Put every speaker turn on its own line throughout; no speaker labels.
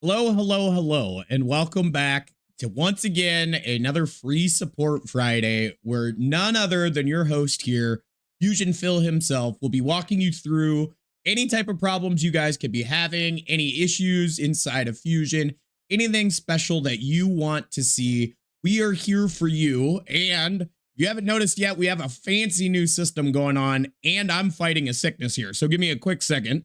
Hello, hello, hello, and welcome back to once again another free support Friday where none other than your host here, Fusion Phil himself, will be walking you through any type of problems you guys could be having, any issues inside of Fusion, anything special that you want to see. We are here for you. And if you haven't noticed yet, we have a fancy new system going on, and I'm fighting a sickness here. So give me a quick second.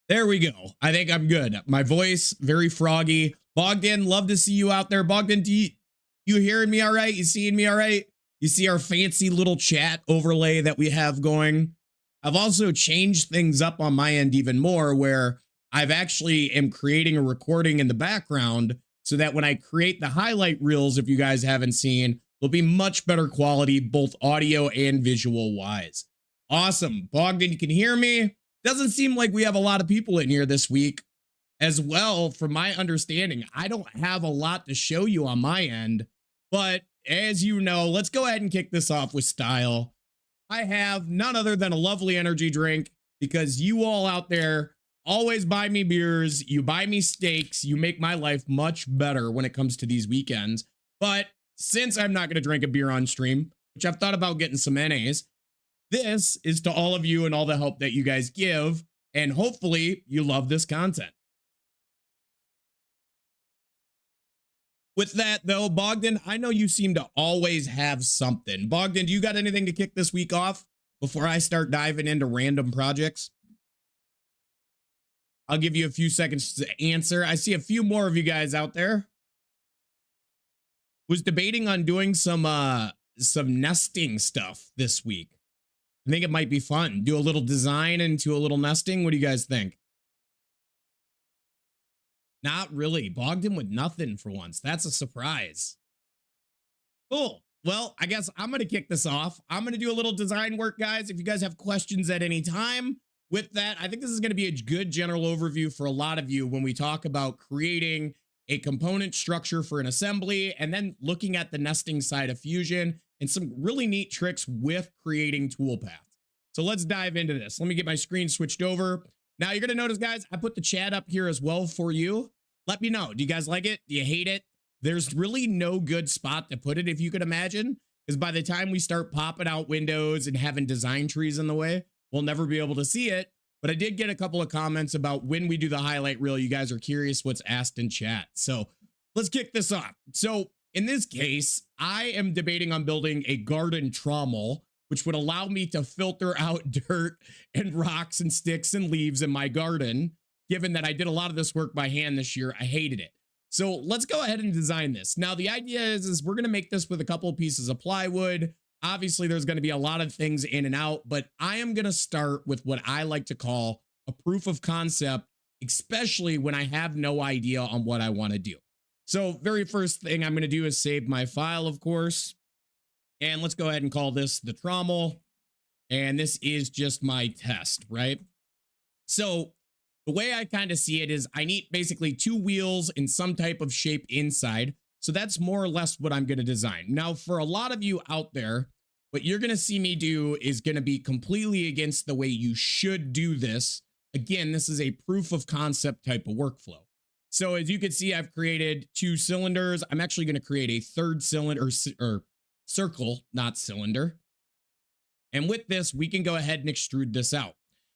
There we go. I think I'm good. My voice, very froggy. Bogdan, love to see you out there. Bogdan, you hearing me all right? You seeing me all right? You see our fancy little chat overlay that we have going? I've also changed things up on my end even more, where I've actually am creating a recording in the background so that when I create the highlight reels, if you guys haven't seen, they'll be much better quality, both audio and visual wise. Awesome. Bogdan, you can hear me? Doesn't seem like we have a lot of people in here this week as well. From my understanding, I don't have a lot to show you on my end, but as you know, let's go ahead and kick this off with style. I have none other than a lovely energy drink because you all out there always buy me beers. You buy me steaks. You make my life much better when it comes to these weekends. But since I'm not going to drink a beer on stream, which I've thought about getting some NAs, this is to all of you and all the help that you guys give, and hopefully you love this content. With that though, Bogdan, I know you seem to always have something. Bogdan, do you got anything to kick this week off before I start diving into random projects? I'll give you a few seconds to answer. I see a few more of you guys out there. Was debating on doing some nesting stuff this week. I think it might be fun. Do a little design into a little nesting. What do you guys think? Not really. Bogdan with nothing for once. That's a surprise. Cool. Well, I guess I'm going to kick this off. I'm going to do a little design work, guys. If you guys have questions at any time with that, I think this is going to be a good general overview for a lot of you when we talk about creating a component structure for an assembly and then looking at the nesting side of Fusion and some really neat tricks with creating toolpaths. So let's dive into this. Let me get my screen switched over. Now you're going to notice, guys, I put the chat up here as well for you. Let me know. Do you guys like it? Do you hate it? There's really no good spot to put it, if you could imagine, because by the time we start popping out windows and having design trees in the way, we'll never be able to see it. But I did get a couple of comments about when we do the highlight reel. You guys are curious what's asked in chat. So let's kick this off. So in this case, I am debating on building a garden trommel, which would allow me to filter out dirt and rocks and sticks and leaves in my garden. Given that I did a lot of this work by hand this year, I hated it. So let's go ahead and design this. Now, the idea is we're going to make this with a couple of pieces of plywood. Obviously, there's going to be a lot of things in and out, but I am going to start with what I like to call a proof of concept, especially when I have no idea on what I want to do. So very first thing I'm going to do is save my file, of course. And let's go ahead and call this the trommel. And this is just my test, right? So the way I kind of see it is I need basically two wheels in some type of shape inside. So that's more or less what I'm going to design. Now, for a lot of you out there, what you're going to see me do is going to be completely against the way you should do this. Again, this is a proof of concept type of workflow. So as you can see, I've created two cylinders. I'm actually going to create a third cylinder or circle, not cylinder. And with this, we can go ahead and extrude this out.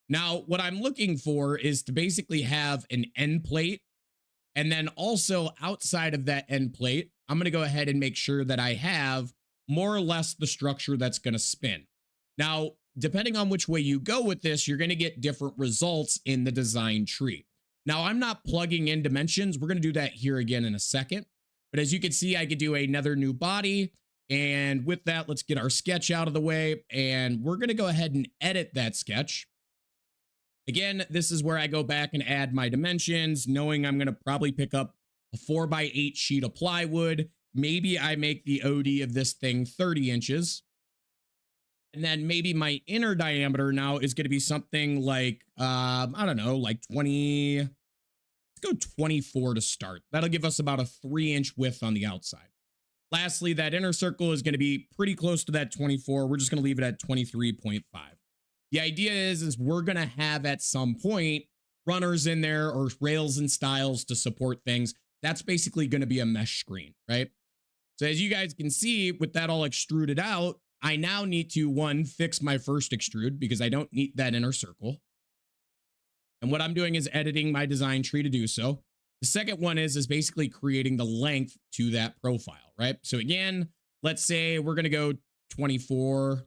Now, what I'm looking for is to basically have an end plate. And then also outside of that end plate, I'm going to go ahead and make sure that I have more or less the structure that's going to spin. Now, depending on which way you go with this, you're going to get different results in the design tree. Now, I'm not plugging in dimensions. We're going to do that here again in a second. But as you can see, I could do another new body. And with that, let's get our sketch out of the way. And we're going to go ahead and edit that sketch. Again, this is where I go back and add my dimensions, knowing I'm going to probably pick up a 4x8 sheet of plywood. Maybe I make the OD of this thing 30 inches. And then maybe my inner diameter now is going to be something like, I don't know, like 20. Let's go 24 to start. That'll give us about a 3-inch width on the outside. Lastly, that inner circle is going to be pretty close to that 24. We're just going to leave it at 23.5. The idea is we're going to have at some point runners in there or rails and styles to support things. That's basically going to be a mesh screen, right? So as you guys can see, with that all extruded out, I now need to, one, fix my first extrude because I don't need that inner circle. And what I'm doing is editing my design tree to do so. The second one is basically creating the length to that profile, right? So again, let's say we're going to go 24.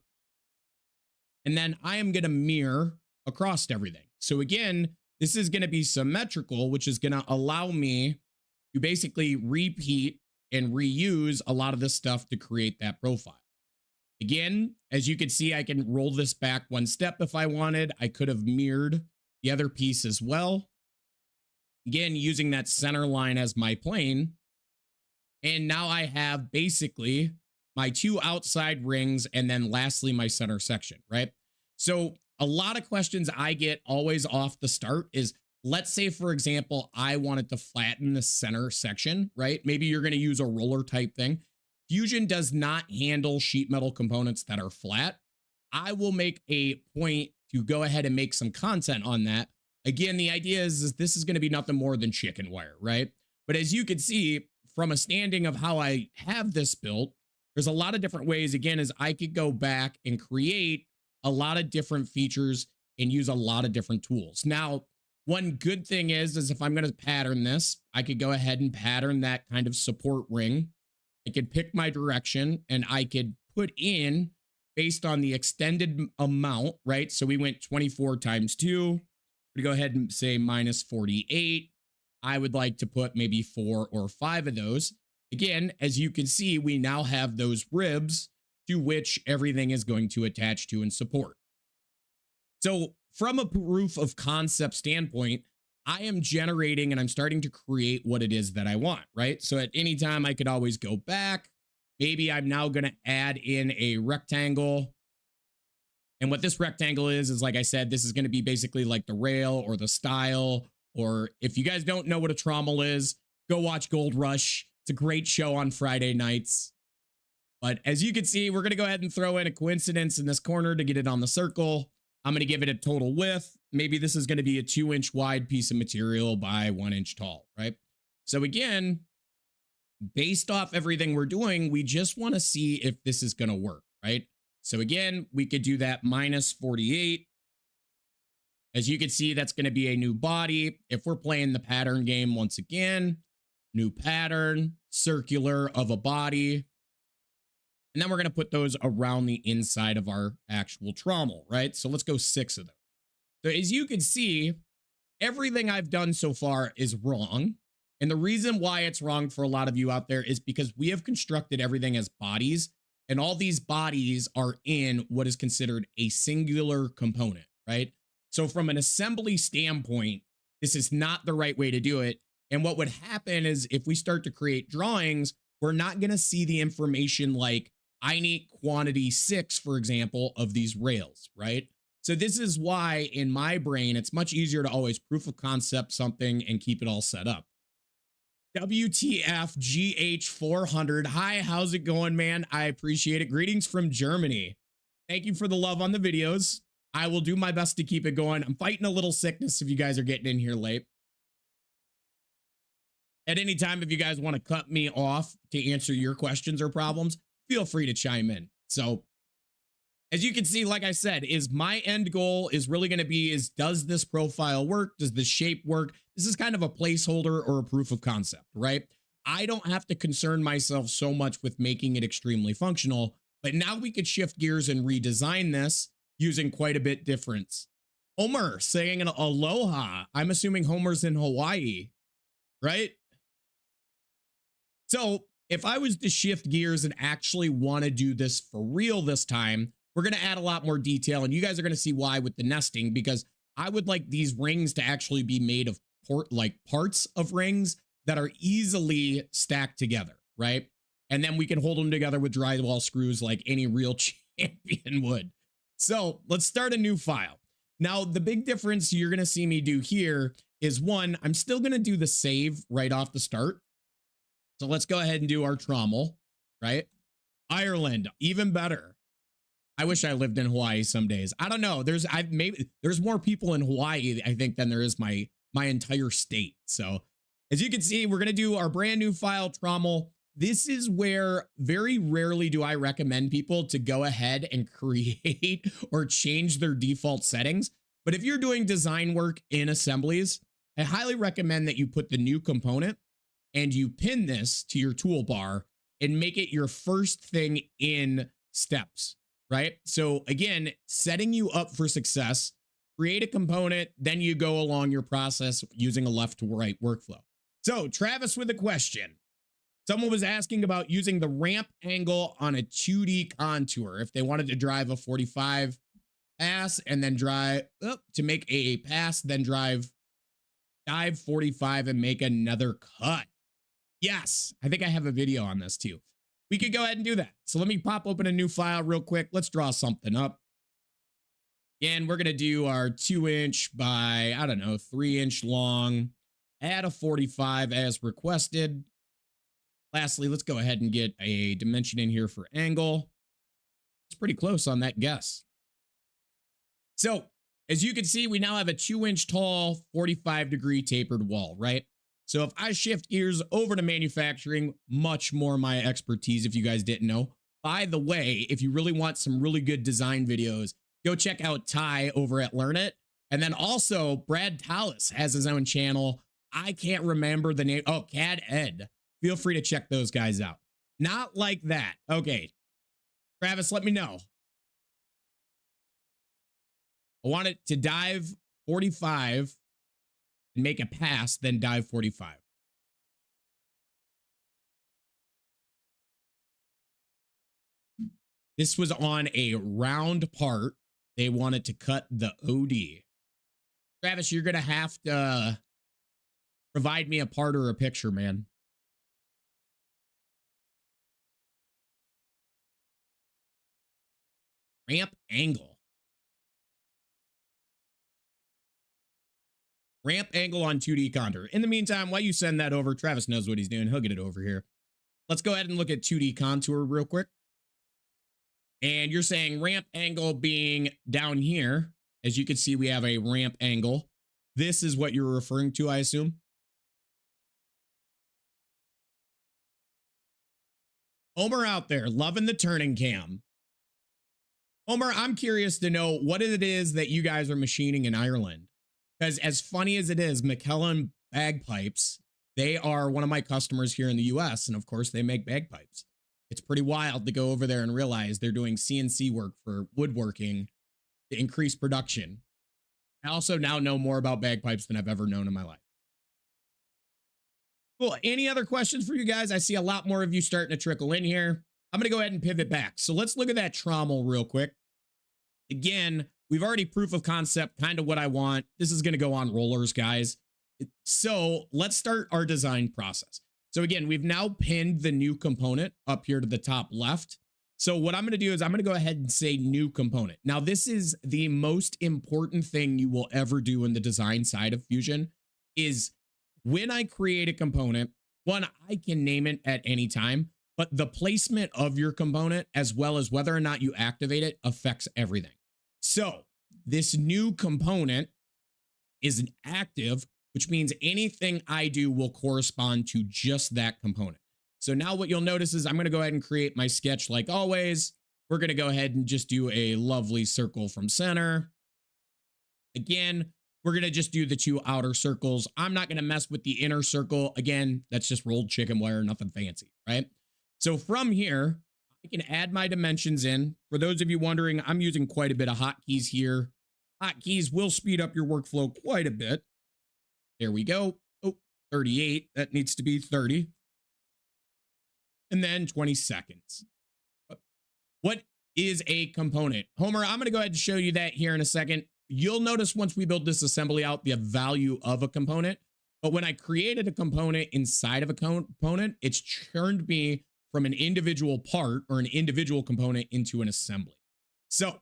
And then I am going to mirror across everything. So again, this is going to be symmetrical, which is going to allow me to basically repeat and reuse a lot of this stuff to create that profile. Again, as you can see, I can roll this back one step if I wanted. I could have mirrored the other piece as well. Again, using that center line as my plane. And now I have basically my two outside rings and then lastly, my center section, right? So a lot of questions I get always off the start is, let's say, for example, I wanted to flatten the center section, right? Maybe you're going to use a roller type thing. Fusion does not handle sheet metal components that are flat. I will make a point to go ahead and make some content on that. Again, the idea is this is going to be nothing more than chicken wire, right? But as you can see from a standing of how I have this built, there's a lot of different ways. Again, is I could go back and create a lot of different features and use a lot of different tools. Now, one good thing is if I'm going to pattern this, I could go ahead and pattern that kind of support ring. I could pick my direction and I could put in based on the extended amount, right? So we went 24 times 2. We go ahead and say minus 48. I would like to put maybe 4 or 5 of those. Again, as you can see, we now have those ribs to which everything is going to attach to and support. So from a proof of concept standpoint, I am generating and I'm starting to create what it is that I want, right? So at any time I could always go back. Maybe I'm now going to add in a rectangle. And what this rectangle is like I said, this is going to be basically like the rail or the style. Or if you guys don't know what a trommel is, go watch Gold Rush. It's a great show on Friday nights. But as you can see, we're going to go ahead and throw in a coincidence in this corner to get it on the circle. I'm going to give it a total width. Maybe this is going to be a 2-inch wide piece of material by 1 inch tall, right? So again, based off everything we're doing, we just want to see if this is going to work, right? So again, we could do that minus 48. As you can see, that's going to be a new body. If we're playing the pattern game once again, new pattern, circular of a body. And then we're going to put those around the inside of our actual trommel, right? So let's go 6 of those. So as you can see, everything I've done so far is wrong. And the reason why it's wrong for a lot of you out there is because we have constructed everything as bodies, and all these bodies are in what is considered a singular component, right? So from an assembly standpoint, this is not the right way to do it. And what would happen is if we start to create drawings, we're not going to see the information like I need quantity 6, for example, of these rails, right? So this is why in my brain, it's much easier to always proof of concept something and keep it all set up. WTF GH400. Hi, how's it going, man? I appreciate it. Greetings from Germany. Thank you for the love on the videos. I will do my best to keep it going. I'm fighting a little sickness if you guys are getting in here late. At any time, if you guys want to cut me off to answer your questions or problems, feel free to chime in. So as you can see, like I said, is my end goal is really going to be is, does this profile work? Does the shape work? This is kind of a placeholder or a proof of concept, right? I don't have to concern myself so much with making it extremely functional, but now we could shift gears and redesign this using quite a bit difference. Homer saying an aloha. I'm assuming Homer's in Hawaii, right? So if I was to shift gears and actually want to do this for real this time, we're going to add a lot more detail, and you guys are going to see why with the nesting, because I would like these rings to actually be made of parts of rings that are easily stacked together, right? And then we can hold them together with drywall screws like any real champion would. So let's start a new file. Now, the big difference you're going to see me do here is, one, I'm still going to do the save right off the start. So let's go ahead and do our trommel, right? Ireland, even better. I wish I lived in Hawaii some days. I don't know. There's more people in Hawaii, I think, than there is my entire state. So as you can see, we're going to do our brand new file trommel. This is where very rarely do I recommend people to go ahead and create or change their default settings. But if you're doing design work in assemblies, I highly recommend that you put the new component and you pin this to your toolbar and make it your first thing in steps, right? So again, setting you up for success, create a component, then you go along your process using a left to right workflow. So Travis with a question. Someone was asking about using the ramp angle on a 2D contour. If they wanted to drive a 45 pass and then drive to make a pass, then dive 45 and make another cut. Yes, I think I have a video on this too. We could go ahead and do that. So let me pop open a new file real quick. Let's draw something up. And we're going to do our 2-inch by, I don't know, 3-inch long. Add a 45 as requested. Lastly, let's go ahead and get a dimension in here for angle. It's pretty close on that guess. So as you can see, we now have a 2-inch tall, 45-degree tapered wall, right? So if I shift gears over to manufacturing, much more my expertise, if you guys didn't know. By the way, if you really want some really good design videos, go check out Ty over at Learn It. And then also Brad Tallis has his own channel. I can't remember the name. Oh, CAD Ed. Feel free to check those guys out. Not like that. Okay. Travis, let me know. I want it to dive 45 and make a pass, then dive 45. This was on a round part. They wanted to cut the OD. Travis, you're going to have to provide me a part or a picture, man. Ramp angle. Ramp angle on 2D contour. In the meantime, while you send that over, Travis knows what he's doing. He'll get it over here. Let's go ahead and look at 2D contour real quick. And you're saying ramp angle being down here. As you can see, we have a ramp angle. This is what you're referring to, I assume. Homer out there, loving the turning cam. Homer, I'm curious to know what it is that you guys are machining in Ireland. Because as funny as it is, McKellen Bagpipes, they are one of my customers here in the US. And of course, they make bagpipes. It's pretty wild to go over there and realize they're doing CNC work for woodworking to increase production. I also now know more about bagpipes than I've ever known in my life. Cool. Any other questions for you guys? I see a lot more of you starting to trickle in here. I'm going to go ahead and pivot back. So let's look at that trommel real quick. Again, we've already proof of concept, kind of what I want. This is going to go on rollers, guys. So let's start our design process. So again, we've now pinned the new component up here to the top left. So what I'm going to do is I'm going to go ahead and say new component. Now, this is the most important thing you will ever do in the design side of Fusion is when I create a component, one, I can name it at any time, but the placement of your component, as well as whether or not you activate it, affects everything. So this new component is an active, which means anything I do will correspond to just that component. So now what you'll notice is I'm going to go ahead and create my sketch like always. We're going to go ahead and just do a lovely circle from center. Again, we're going to just do the 2 outer circles. I'm not going to mess with the inner circle. Again, that's just rolled chicken wire, nothing fancy, right? So from here, I can add my dimensions in. For those of you wondering, I'm using quite a bit of hotkeys here. Hotkeys will speed up your workflow quite a bit. There we go. Oh, 38. That needs to be 30. And then 20 seconds. What is a component? Homer, I'm going to go ahead and show you that here in a second. You'll notice once we build this assembly out, the value of a component. But when I created a component inside of a component, it's turned me from an individual part or an individual component into an assembly. So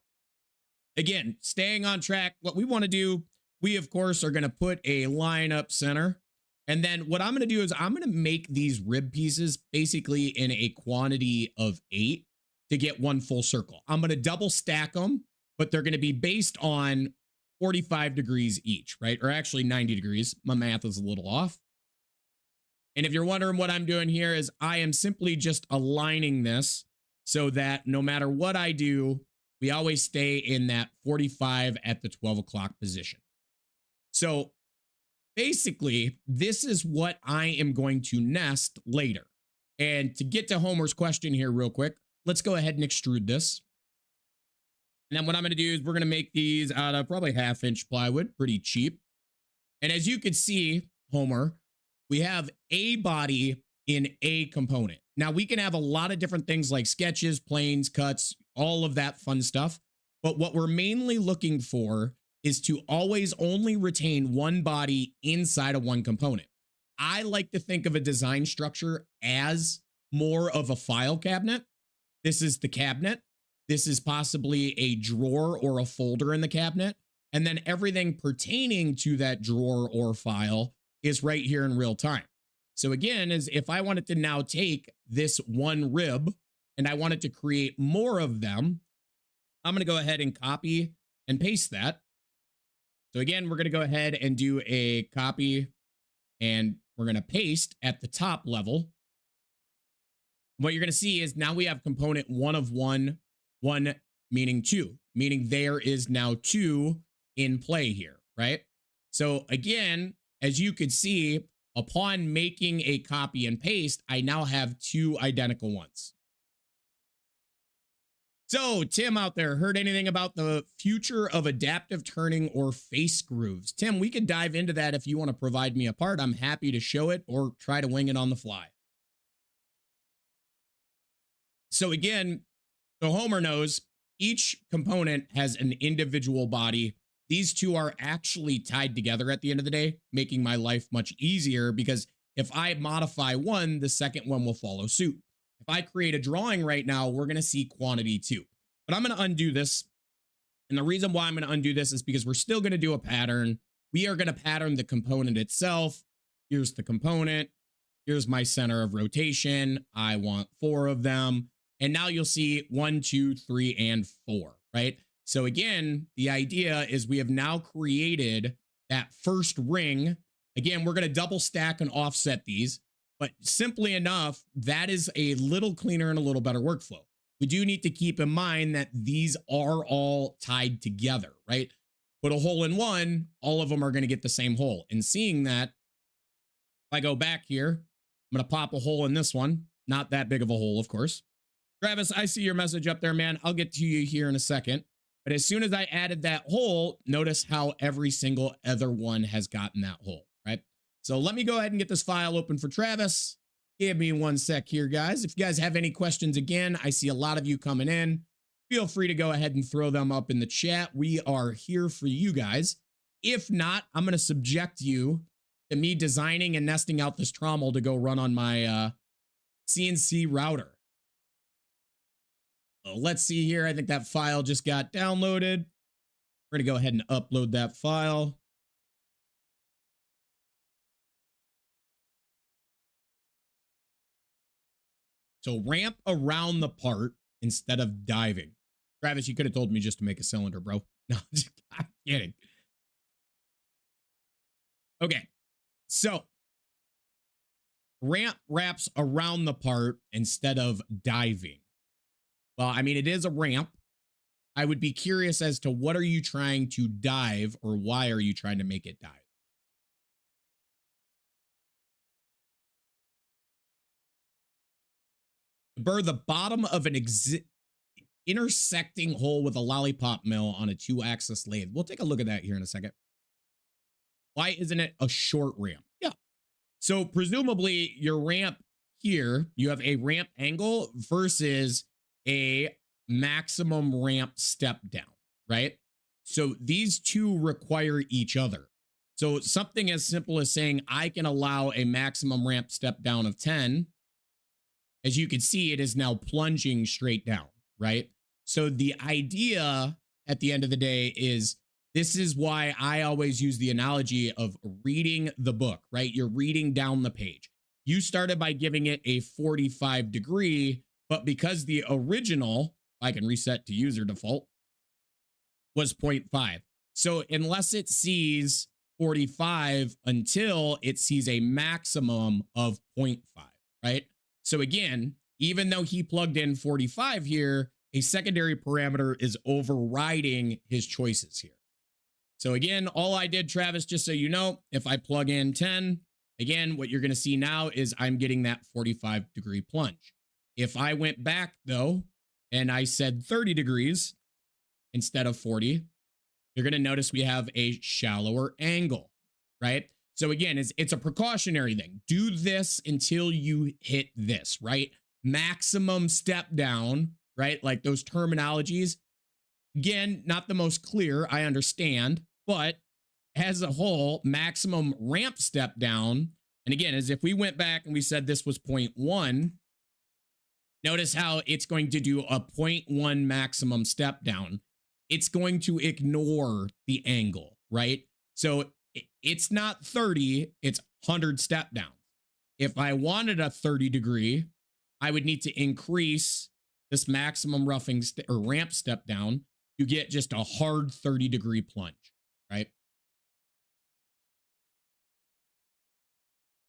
again, staying on track, what we want to do, we of course are going to put a line up center. And then what I'm going to do is I'm going to make these rib pieces basically in a quantity of 8. to get one full circle. I'm going to double stack them, but they're going to be based on 45 degrees each, right? Or actually 90 degrees. My math is a little off. And if you're wondering what I'm doing here is I am simply just aligning this so that no matter what I do, we always stay in that 45 at the 12 o'clock position. So basically, this is what I am going to nest later. And to get to Homer's question here real quick, let's go ahead and extrude this. And then what I'm going to do is we're going to make these out of probably 1/2-inch plywood, pretty cheap. And as you can see, Homer, we have a body in a component. Now we can have a lot of different things like sketches, planes, cuts, all of that fun stuff. But what we're mainly looking for is to always only retain one body inside of one component. I like to think of a design structure as more of a file cabinet. This is the cabinet. This is possibly a drawer or a folder in the cabinet. And then everything pertaining to that drawer or file is right here in real time. So again, is if I wanted to now take this one rib and I wanted to create more of them, I'm going to go ahead and copy and paste that. So again, we're going to go ahead and do a copy and we're going to paste at the top level. What you're going to see is now we have component 1 of 1, 1 meaning 2, meaning there is now 2 in play here, right? So again, as you could see, upon making a copy and paste, I now have 2 identical ones. So Tim out there, heard anything about the future of adaptive turning or face grooves? Tim, we could dive into that if you want to provide me a part. I'm happy to show it or try to wing it on the fly. So again, so Homer knows each component has an individual body. These two are actually tied together at the end of the day, making my life much easier because if I modify one, the second one will follow suit. If I create a drawing right now, we're going to see quantity 2. But I'm going to undo this. And the reason why I'm going to undo this is because we're still going to do a pattern. We are going to pattern the component itself. Here's the component. Here's my center of rotation. I want 4 of them. And now you'll see 1, 2, 3, and 4, right? So again, the idea is we have now created that first ring. Again, we're going to double stack and offset these, but simply enough, that is a little cleaner and a little better workflow. We do need to keep in mind that these are all tied together, right? Put a hole in one, all of them are going to get the same hole. And seeing that, if I go back here, I'm going to pop a hole in this one. Not that big of a hole, of course. Travis, I see your message up there, man. I'll get to you here in a second. But as soon as I added that hole, notice how every single other one has gotten that hole, right? So let me go ahead and get this file open for Travis. Give me 1 sec here, guys. If you guys have any questions, again, I see a lot of you coming in. Feel free to go ahead and throw them up in the chat. We are here for you guys. If not, I'm going to subject you to me designing and nesting out this trommel to go run on my CNC router. Let's see here. I think that file just got downloaded. We're going to go ahead and upload that file. So ramp around the part instead of diving. Travis, you could have told me just to make a cylinder, bro. No, I'm kidding. Okay. So ramp wraps around the part instead of diving. Well, I mean, it is a ramp. I would be curious as to what are you trying to dive or why are you trying to make it dive? Burr the bottom of an intersecting hole with a lollipop mill on a 2-axis lathe. We'll take a look at that here in a second. Why isn't it a short ramp? Yeah. So presumably your ramp here, you have a ramp angle versus a maximum ramp step down, right? So these two require each other. So something as simple as saying I can allow a maximum ramp step down of 10. As you can see, it is now plunging straight down, right? So the idea at the end of the day is this is why I always use the analogy of reading the book, right? You're reading down the page. You started by giving it a 45 degree. but because the original, I can reset to user default, was 0.5. So unless it sees 45 until it sees a maximum of 0.5, right? So again, even though he plugged in 45 here, a secondary parameter is overriding his choices here. So again, all I did, Travis, just so you know, if I plug in 10, again, what you're going to see now is I'm getting that 45-degree plunge. If I went back, though, and I said 30 degrees instead of 40, you're going to notice we have a shallower angle, right? So again, it's a precautionary thing. Do this until you hit this, right? Maximum step down, right? Like those terminologies. Again, not the most clear, I understand, but as a whole, maximum ramp step down. And again, as if we went back and we said this was 0.1, notice how it's going to do a 0.1 maximum step down. It's going to ignore the angle, right? So it's not 30, it's 100 step downs. If I wanted a 30 degree, I would need to increase this maximum roughing or ramp step down to get just a hard 30-degree plunge, right?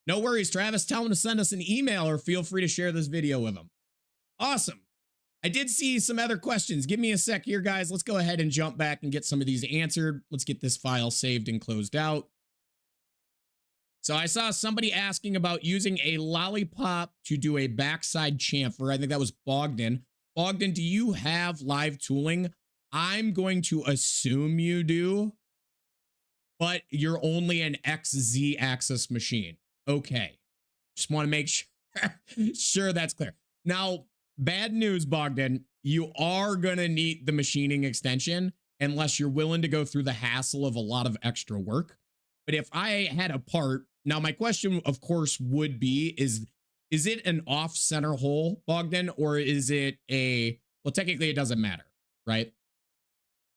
No worries, Travis. Tell him to send us an email or feel free to share this video with him. Awesome. I did see some other questions. Give me a sec here, guys. Let's go ahead and jump back and get some of these answered. Let's get this file saved and closed out. So I saw somebody asking about using a lollipop to do a backside chamfer. I think that was Bogdan. Bogdan, do you have live tooling? I'm going to assume you do, but you're only an XZ axis machine. Okay. Just want to make sure that's clear. Now, bad news, Bogdan, you are going to need the machining extension unless you're willing to go through the hassle of a lot of extra work. But if I had a part, now my question, of course, would be, is it an off-center hole, Bogdan, or is it a, well, technically it doesn't matter, right?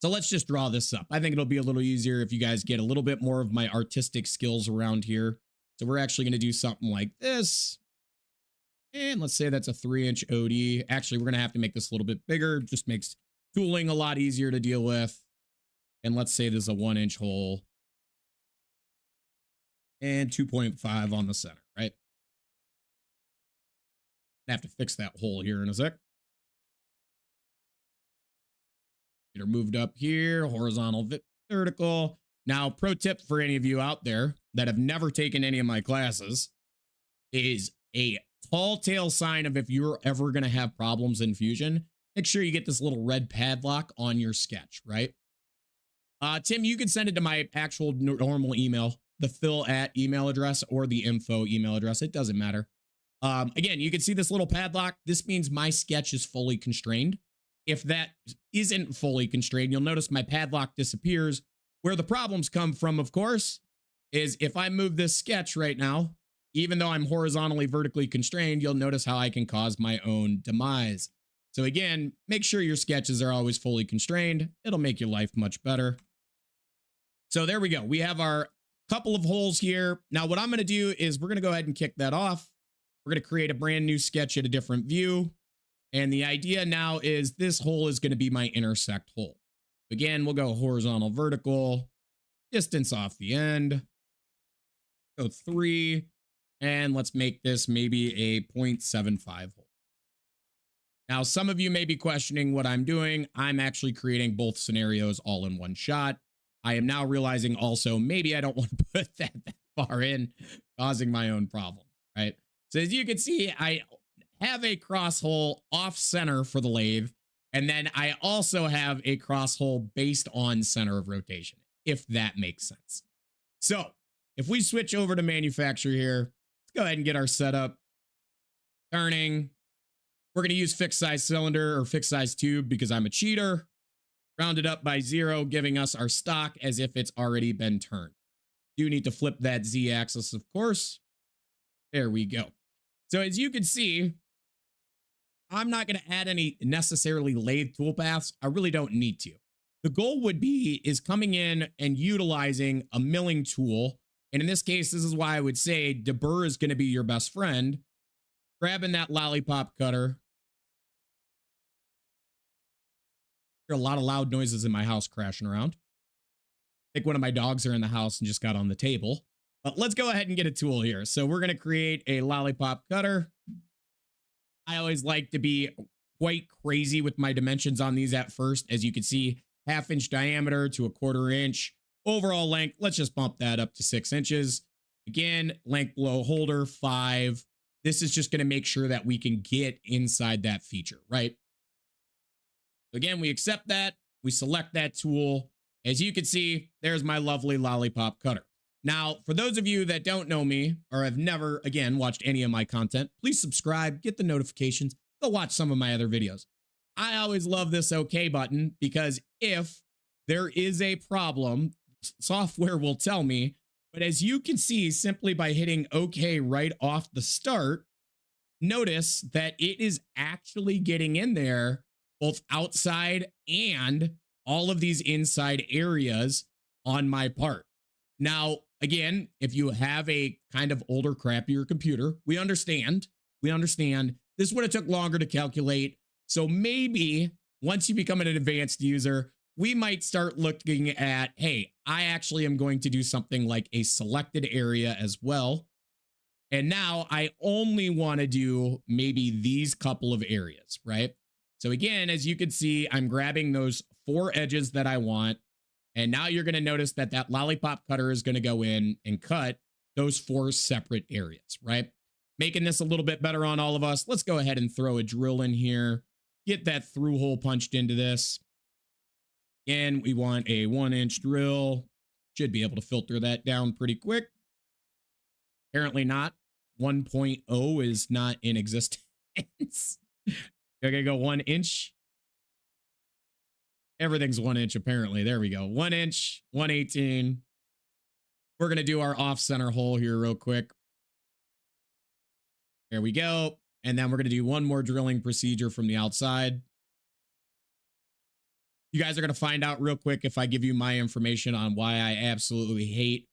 So let's just draw this up. I think it'll be a little easier if you guys get a little bit more of my artistic skills around here. So we're actually going to do something like this. And let's say that's a 3-inch OD. Actually, we're going to have to make this a little bit bigger. Just makes tooling a lot easier to deal with. And let's say there's a 1-inch hole. And 2.5 on the center, right? I have to fix that hole here in a sec. Get her moved up here, horizontal, vertical. Now, pro tip for any of you out there that have never taken any of my classes is a tall tale sign of if you're ever going to have problems in Fusion, make sure you get this little red padlock on your sketch, right? Tim, you can send it to my actual normal email, the Phil@ email address or the info email address. It doesn't matter. Again, you can see this little padlock. This means my sketch is fully constrained. If that isn't fully constrained, you'll notice my padlock disappears. Where the problems come from, of course, is if I move this sketch right now, even though I'm horizontally vertically constrained, you'll notice how I can cause my own demise. So again, make sure your sketches are always fully constrained. It'll make your life much better. So there we go. We have our couple of holes here. Now what I'm going to do is we're going to go ahead and kick that off. We're going to create a brand new sketch at a different view. And the idea now is this hole is going to be my intersect hole. Again, we'll go horizontal, vertical, distance off the end. Go 3. And let's make this maybe a 0.75 hole. Now, some of you may be questioning what I'm doing. I'm actually creating both scenarios all in one shot. I am now realizing also maybe I don't want to put that far in, causing my own problem, right? So as you can see, I have a cross hole off center for the lathe. And then I also have a cross hole based on center of rotation, if that makes sense. So if we switch over to manufacture here, let's go ahead and get our setup. Turning. We're going to use fixed size cylinder or fixed size tube because I'm a cheater. Rounded up by 0, giving us our stock as if it's already been turned. Do need to flip that Z axis, of course. There we go. So as you can see, I'm not going to add any necessarily lathe toolpaths. I really don't need to. The goal would be is coming in and utilizing a milling tool. And in this case, this is why I would say deburr is going to be your best friend. Grabbing that lollipop cutter, There are a lot of loud noises in my house crashing around. I think one of my dogs are in the house and just got on the table. But let's go ahead and get a tool here. So we're going to create a lollipop cutter. I always like to be quite crazy with my dimensions on these at first. As you can see, 1/2 inch diameter to 1/4 inch. Overall length, let's just bump that up to 6 inches. Again, length below holder, 5. This is just going to make sure that we can get inside that feature, right? Again, we accept that. We select that tool. As you can see, there's my lovely lollipop cutter. Now, for those of you that don't know me or have never, again, watched any of my content, please subscribe, get the notifications, go watch some of my other videos. I always love this OK button because if there is a problem, software will tell me. But as you can see, simply by hitting OK right off the start, notice that it is actually getting in there, both outside and all of these inside areas on my part. Now, again, if you have a kind of older, crappier computer, we understand. This would have took longer to calculate. So maybe once you become an advanced user, we might start looking at, hey, I actually am going to do something like a selected area as well. And now I only want to do maybe these couple of areas, right? So again, as you can see, I'm grabbing those 4 edges that I want. And now you're going to notice that that lollipop cutter is going to go in and cut those 4 separate areas, right? Making this a little bit better on all of us. Let's go ahead and throw a drill in here. Get that through hole punched into this. Again, we want a 1-inch drill. Should be able to filter that down pretty quick. Apparently not. 1.0 is not in existence. We're going to go 1 inch. Everything's 1 inch, apparently. There we go. 1 inch, 1/18. We're going to do our off-center hole here real quick. There we go. And then we're going to do one more drilling procedure from the outside. You guys are going to find out real quick if I give you my information on why I absolutely hate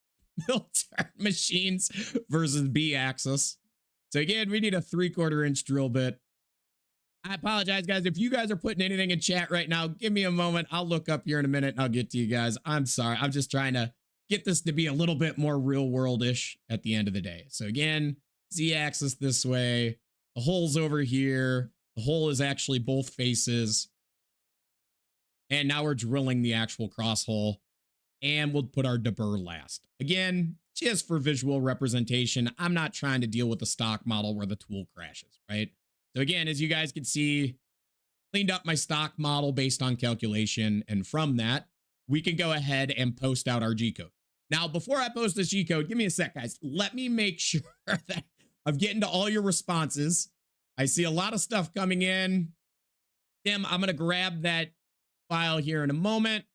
mill-turn machines versus B-axis. So again, we need a 3/4 inch drill bit. I apologize, guys. If you guys are putting anything in chat right now, give me a moment. I'll look up here in a minute and I'll get to you guys. I'm sorry. I'm just trying to get this to be a little bit more real world-ish at the end of the day. So again, Z-axis this way. The hole's over here. The hole is actually both faces. And now we're drilling the actual cross hole. And we'll put our deburr last. Again, just for visual representation, I'm not trying to deal with the stock model where the tool crashes, right? So again, as you guys can see, cleaned up my stock model based on calculation. And from that, we can go ahead and post out our G-code. Now, before I post this G-code, give me a sec, guys. Let me make sure that I'm getting to all your responses. I see a lot of stuff coming in. Tim, I'm going to grab that file here in a moment.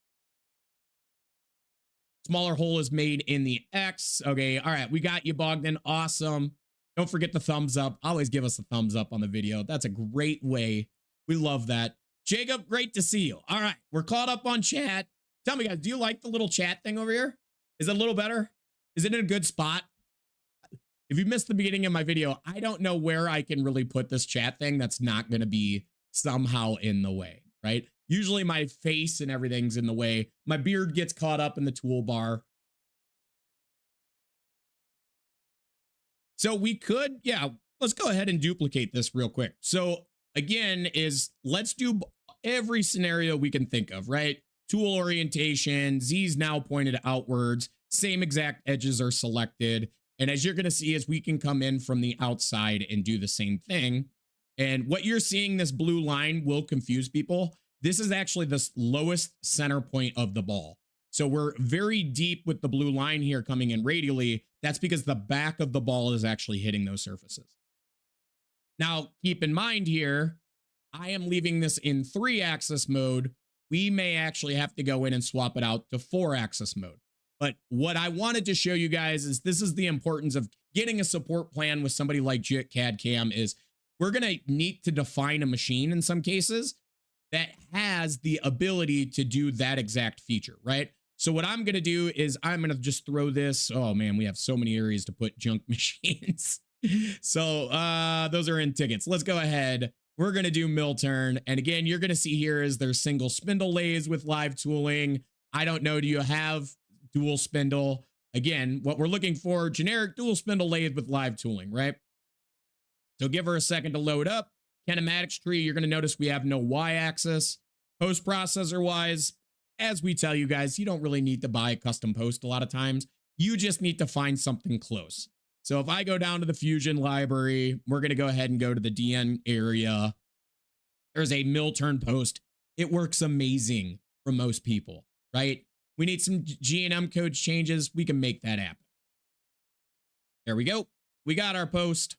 Smaller hole is made in the X. Okay, all right, we got you, Bogdan. Awesome. Don't forget the thumbs up. Always give us a thumbs up on the video. That's a great way. We love that. Jacob, great to see you. All right, we're caught up on chat. Tell me, guys, do you like the little chat thing over here? Is it a little better? Is it in a good spot? If you missed the beginning of my video, I don't know where I can really put this chat thing that's not going to be somehow in the way, right? Usually my face and everything's in the way. My beard gets caught up in the toolbar. So we could, yeah, let's go ahead and duplicate this real quick. So again, let's do every scenario we can think of, right? Tool orientation, Z's now pointed outwards, same exact edges are selected. And as you're going to see is we can come in from the outside and do the same thing. And what you're seeing, this blue line will confuse people. This is actually the lowest center point of the ball. So we're very deep with the blue line here coming in radially. That's because the back of the ball is actually hitting those surfaces. Now, keep in mind here, I am leaving this in 3-axis mode. We may actually have to go in and swap it out to 4-axis mode. But what I wanted to show you guys is this is the importance of getting a support plan with somebody like jitcadcam is we're going to need to define a machine in some cases that has the ability to do that exact feature, right? So what I'm going to do is I'm going to just throw this. Oh man, we have so many areas to put junk machines. So those are in tickets. Let's go ahead. we're going to do mill turn. And again, you're going to see here is there's single spindle lathes with live tooling. I don't know. Do you have dual spindle? Again, what we're looking for, generic dual spindle lathe with live tooling, right? So give her a second to load up. Kinematics tree, you're going to notice we have no y-axis. Post processor wise, as we tell you guys, you don't really need to buy a custom post a lot of times. You just need to find something close. So if I go down to the Fusion library, we're going to go ahead and go to the DN area. There's a mill turn post. It works amazing for most people, right? We need some G&M code changes. We can make that happen. There we go. We got our post.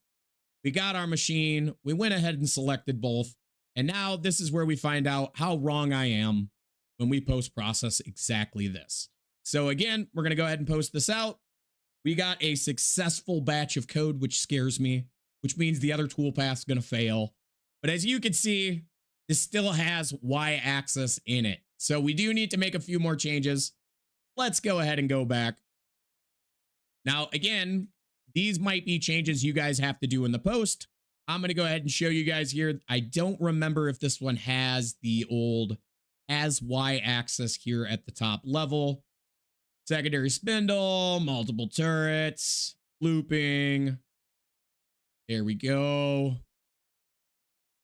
We got our machine. We went ahead and selected both. And now this is where we find out how wrong I am when we post process exactly this. So again, we're going to go ahead and post this out. We got a successful batch of code, which scares me, which means the other toolpath is going to fail. But as you can see, this still has y-axis in it. So we do need to make a few more changes. Let's go ahead and go back. Now, again, these might be changes you guys have to do in the post. I'm going to go ahead and show you guys here. I don't remember if this one has the old as y-axis here at the top level. Secondary spindle, multiple turrets, looping. There we go.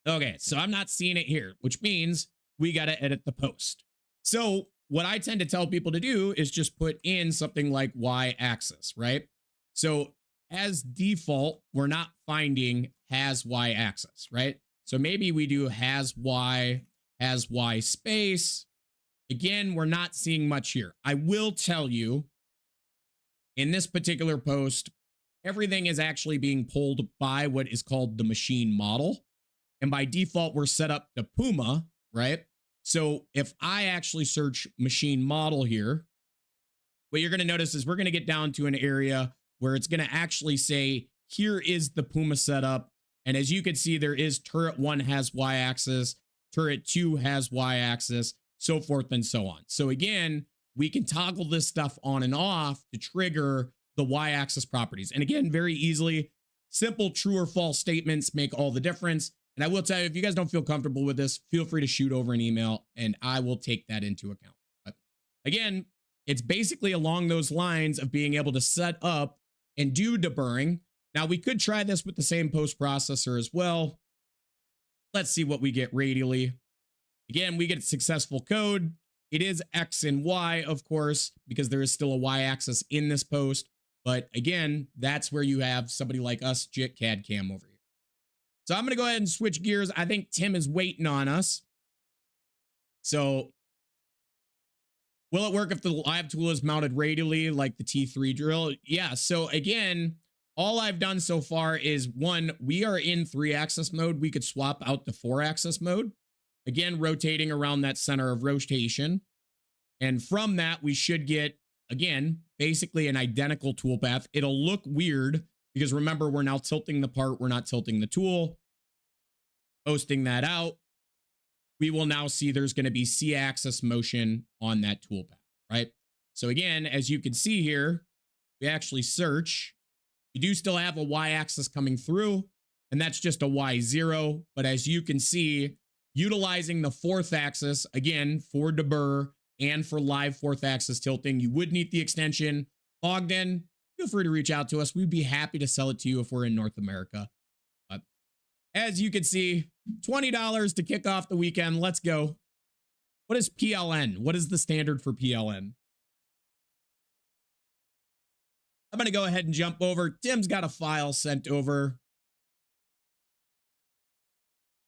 Okay, so I'm not seeing it here, which means we got to edit the post. So what I tend to tell people to do is just put in something like y-axis, right? So as default, we're not finding has y-axis, right? So maybe we do has y space. Again, we're not seeing much here. I will tell you, in this particular post, everything is actually being pulled by what is called the machine model. And by default, we're set up to Puma, right? So if I actually search machine model here, what you're going to notice is we're going to get down to an area where it's going to actually say, here is the Puma setup. And as you can see, there is turret 1 has y-axis, turret 2 has y-axis, so forth and so on. So again, we can toggle this stuff on and off to trigger the y-axis properties. And again, very easily, simple true or false statements make all the difference. And I will tell you, if you guys don't feel comfortable with this, feel free to shoot over an email and I will take that into account. But again, it's basically along those lines of being able to set up and do deburring. Now we could try this with the same post processor as well. Let's see what we get radially. Again, we get successful code. It is X and Y, of course, because there is still a Y-axis in this post. But again, that's where you have somebody like us, jitcadcam over here. So I'm going to go ahead and switch gears. I think Tim is waiting on us. So will it work if the live tool is mounted radially like the T3 drill? Yeah. So again, all I've done so far is one, we are in 3-axis mode. We could swap out to 4-axis mode. Again, rotating around that center of rotation. And from that, we should get, again, basically an identical toolpath. It'll look weird because remember, we're now tilting the part. We're not tilting the tool. Posting that out. We will now see there's going to be C-axis motion on that toolpath, right? So again, as you can see here, we actually search. We do still have a Y-axis coming through, and that's just a Y0. But as you can see, utilizing the 4th axis, again, for deburr and for live 4th axis tilting, you would need the extension. Ogden, feel free to reach out to us. We'd be happy to sell it to you if we're in North America. But as you can see, $20 to kick off the weekend. Let's go. What is PLN? What is the standard for PLN? I'm going to go ahead and jump over. Tim's got a file sent over.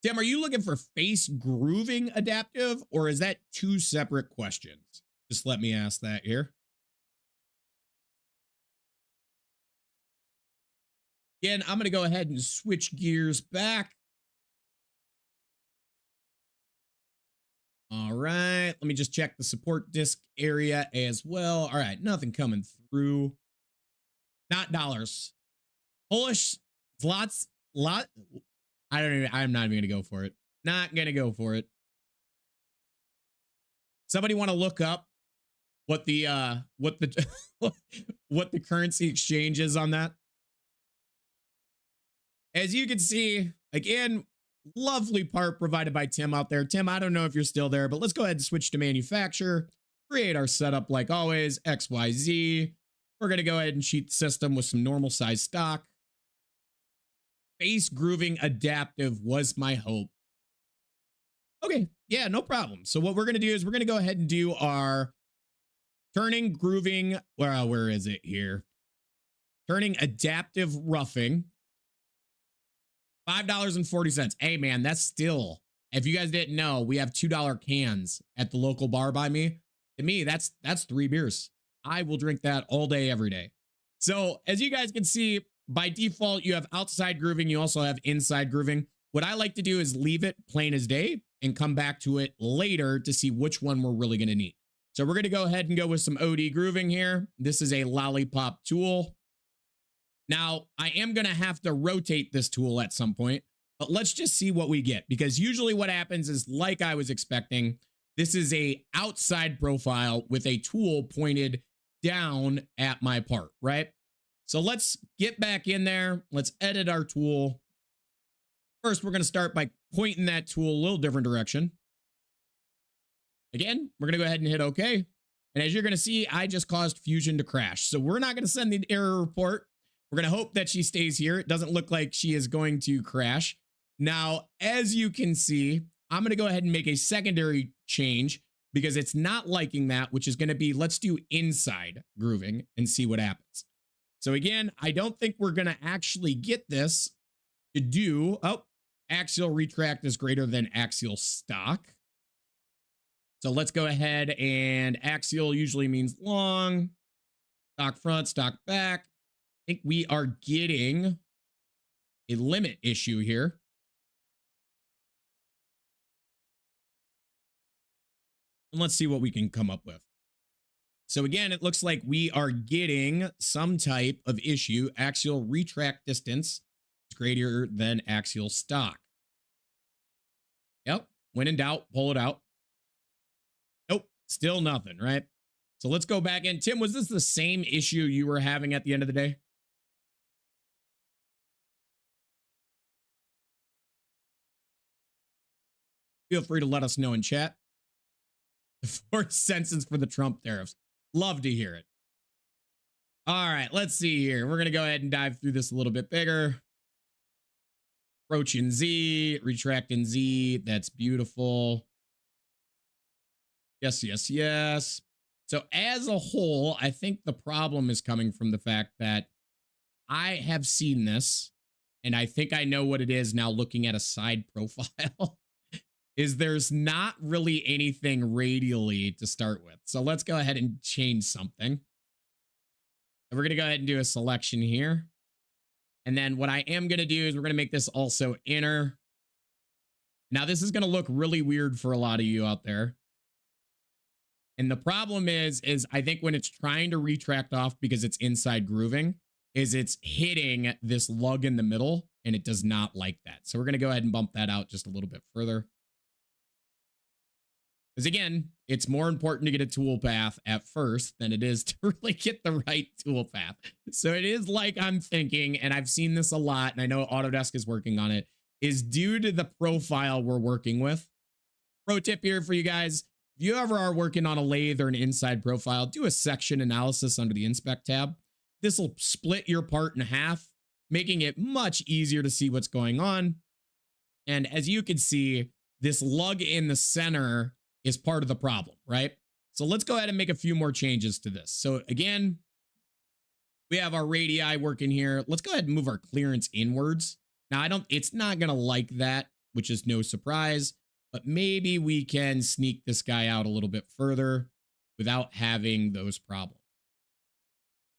Tim, are you looking for face grooving adaptive, or is that 2 separate questions? Just let me ask that here. Again, I'm going to go ahead and switch gears back. All right, let me just check the support disk area as well. All right, nothing coming through. Not dollars. Polish, lots, lot. I'm not even gonna go for it. Not gonna go for it. Somebody want to look up what the what the currency exchange is on that? As you can see, again, Lovely part provided by Tim out there. Tim, I don't know if you're still there, but let's go ahead and switch to manufacture, create our setup like always, XYZ. We're going to go ahead and sheet the system with some normal size stock. Base grooving adaptive was my hope. Okay, yeah, no problem. So what we're going to do is we're going to go ahead and do our turning grooving. Well, where is it here? Turning adaptive roughing. $5.40. Hey, man, that's still, if you guys didn't know, we have $2 cans at the local bar by me. To me, that's 3 beers. I will drink that all day, every day. So as you guys can see, by default, you have outside grooving. You also have inside grooving. What I like to do is leave it plain as day and come back to it later to see which one we're really going to need. So we're going to go ahead and go with some OD grooving here. This is a lollipop tool. Now, I am going to have to rotate this tool at some point, but let's just see what we get, because usually what happens is, like I was expecting, this is a outside profile with a tool pointed down at my part, right? So let's get back in there. Let's edit our tool. First, we're going to start by pointing that tool a little different direction. Again, we're going to go ahead and hit OK. And as you're going to see, I just caused Fusion to crash. So we're not going to send the error report. We're going to hope that she stays here. It doesn't look like she is going to crash. Now, as you can see, I'm going to go ahead and make a secondary change because it's not liking that, which is going to be, let's do inside grooving and see what happens. So again, I don't think we're going to actually get this to do, oh, axial retract is greater than axial stock. So let's go ahead, and axial usually means long, stock front, stock back. I think we are getting a limit issue here. And let's see what we can come up with. So again, it looks like we are getting some type of issue. Axial retract distance is greater than axial stock. Yep. When in doubt, pull it out. Nope. Still nothing, right? So let's go back in. Tim, was this the same issue you were having at the end of the day? Feel free to let us know in chat. 4 cents for the Trump tariffs. Love to hear it. All right, let's see here. We're going to go ahead and dive through this a little bit bigger. Approach in Z, retract in Z. That's beautiful. Yes, yes, yes. So as a whole, I think the problem is coming from the fact that I have seen this, and I think I know what it is now looking at a side profile. Is there's not really anything radially to start with. So let's go ahead and change something. And we're going to go ahead and do a selection here. And then what I am going to do is we're going to make this also inner. Now this is going to look really weird for a lot of you out there. And the problem is I think when it's trying to retract off because it's inside grooving, is it's hitting this lug in the middle, and it does not like that. So we're going to go ahead and bump that out just a little bit further. Because again, it's more important to get a tool path at first than it is to really get the right tool path. So it is like I'm thinking, and I've seen this a lot, and I know Autodesk is working on it, is due to the profile we're working with. Pro tip here for you guys. If you ever are working on a lathe or an inside profile, do a section analysis under the inspect tab. This will split your part in half, making it much easier to see what's going on. And as you can see, this lug in the center is part of the problem, right? So let's go ahead and make a few more changes to this. So again, we have our radii working here. Let's go ahead and move our clearance inwards. Now it's not gonna like that, which is no surprise, but maybe we can sneak this guy out a little bit further without having those problems.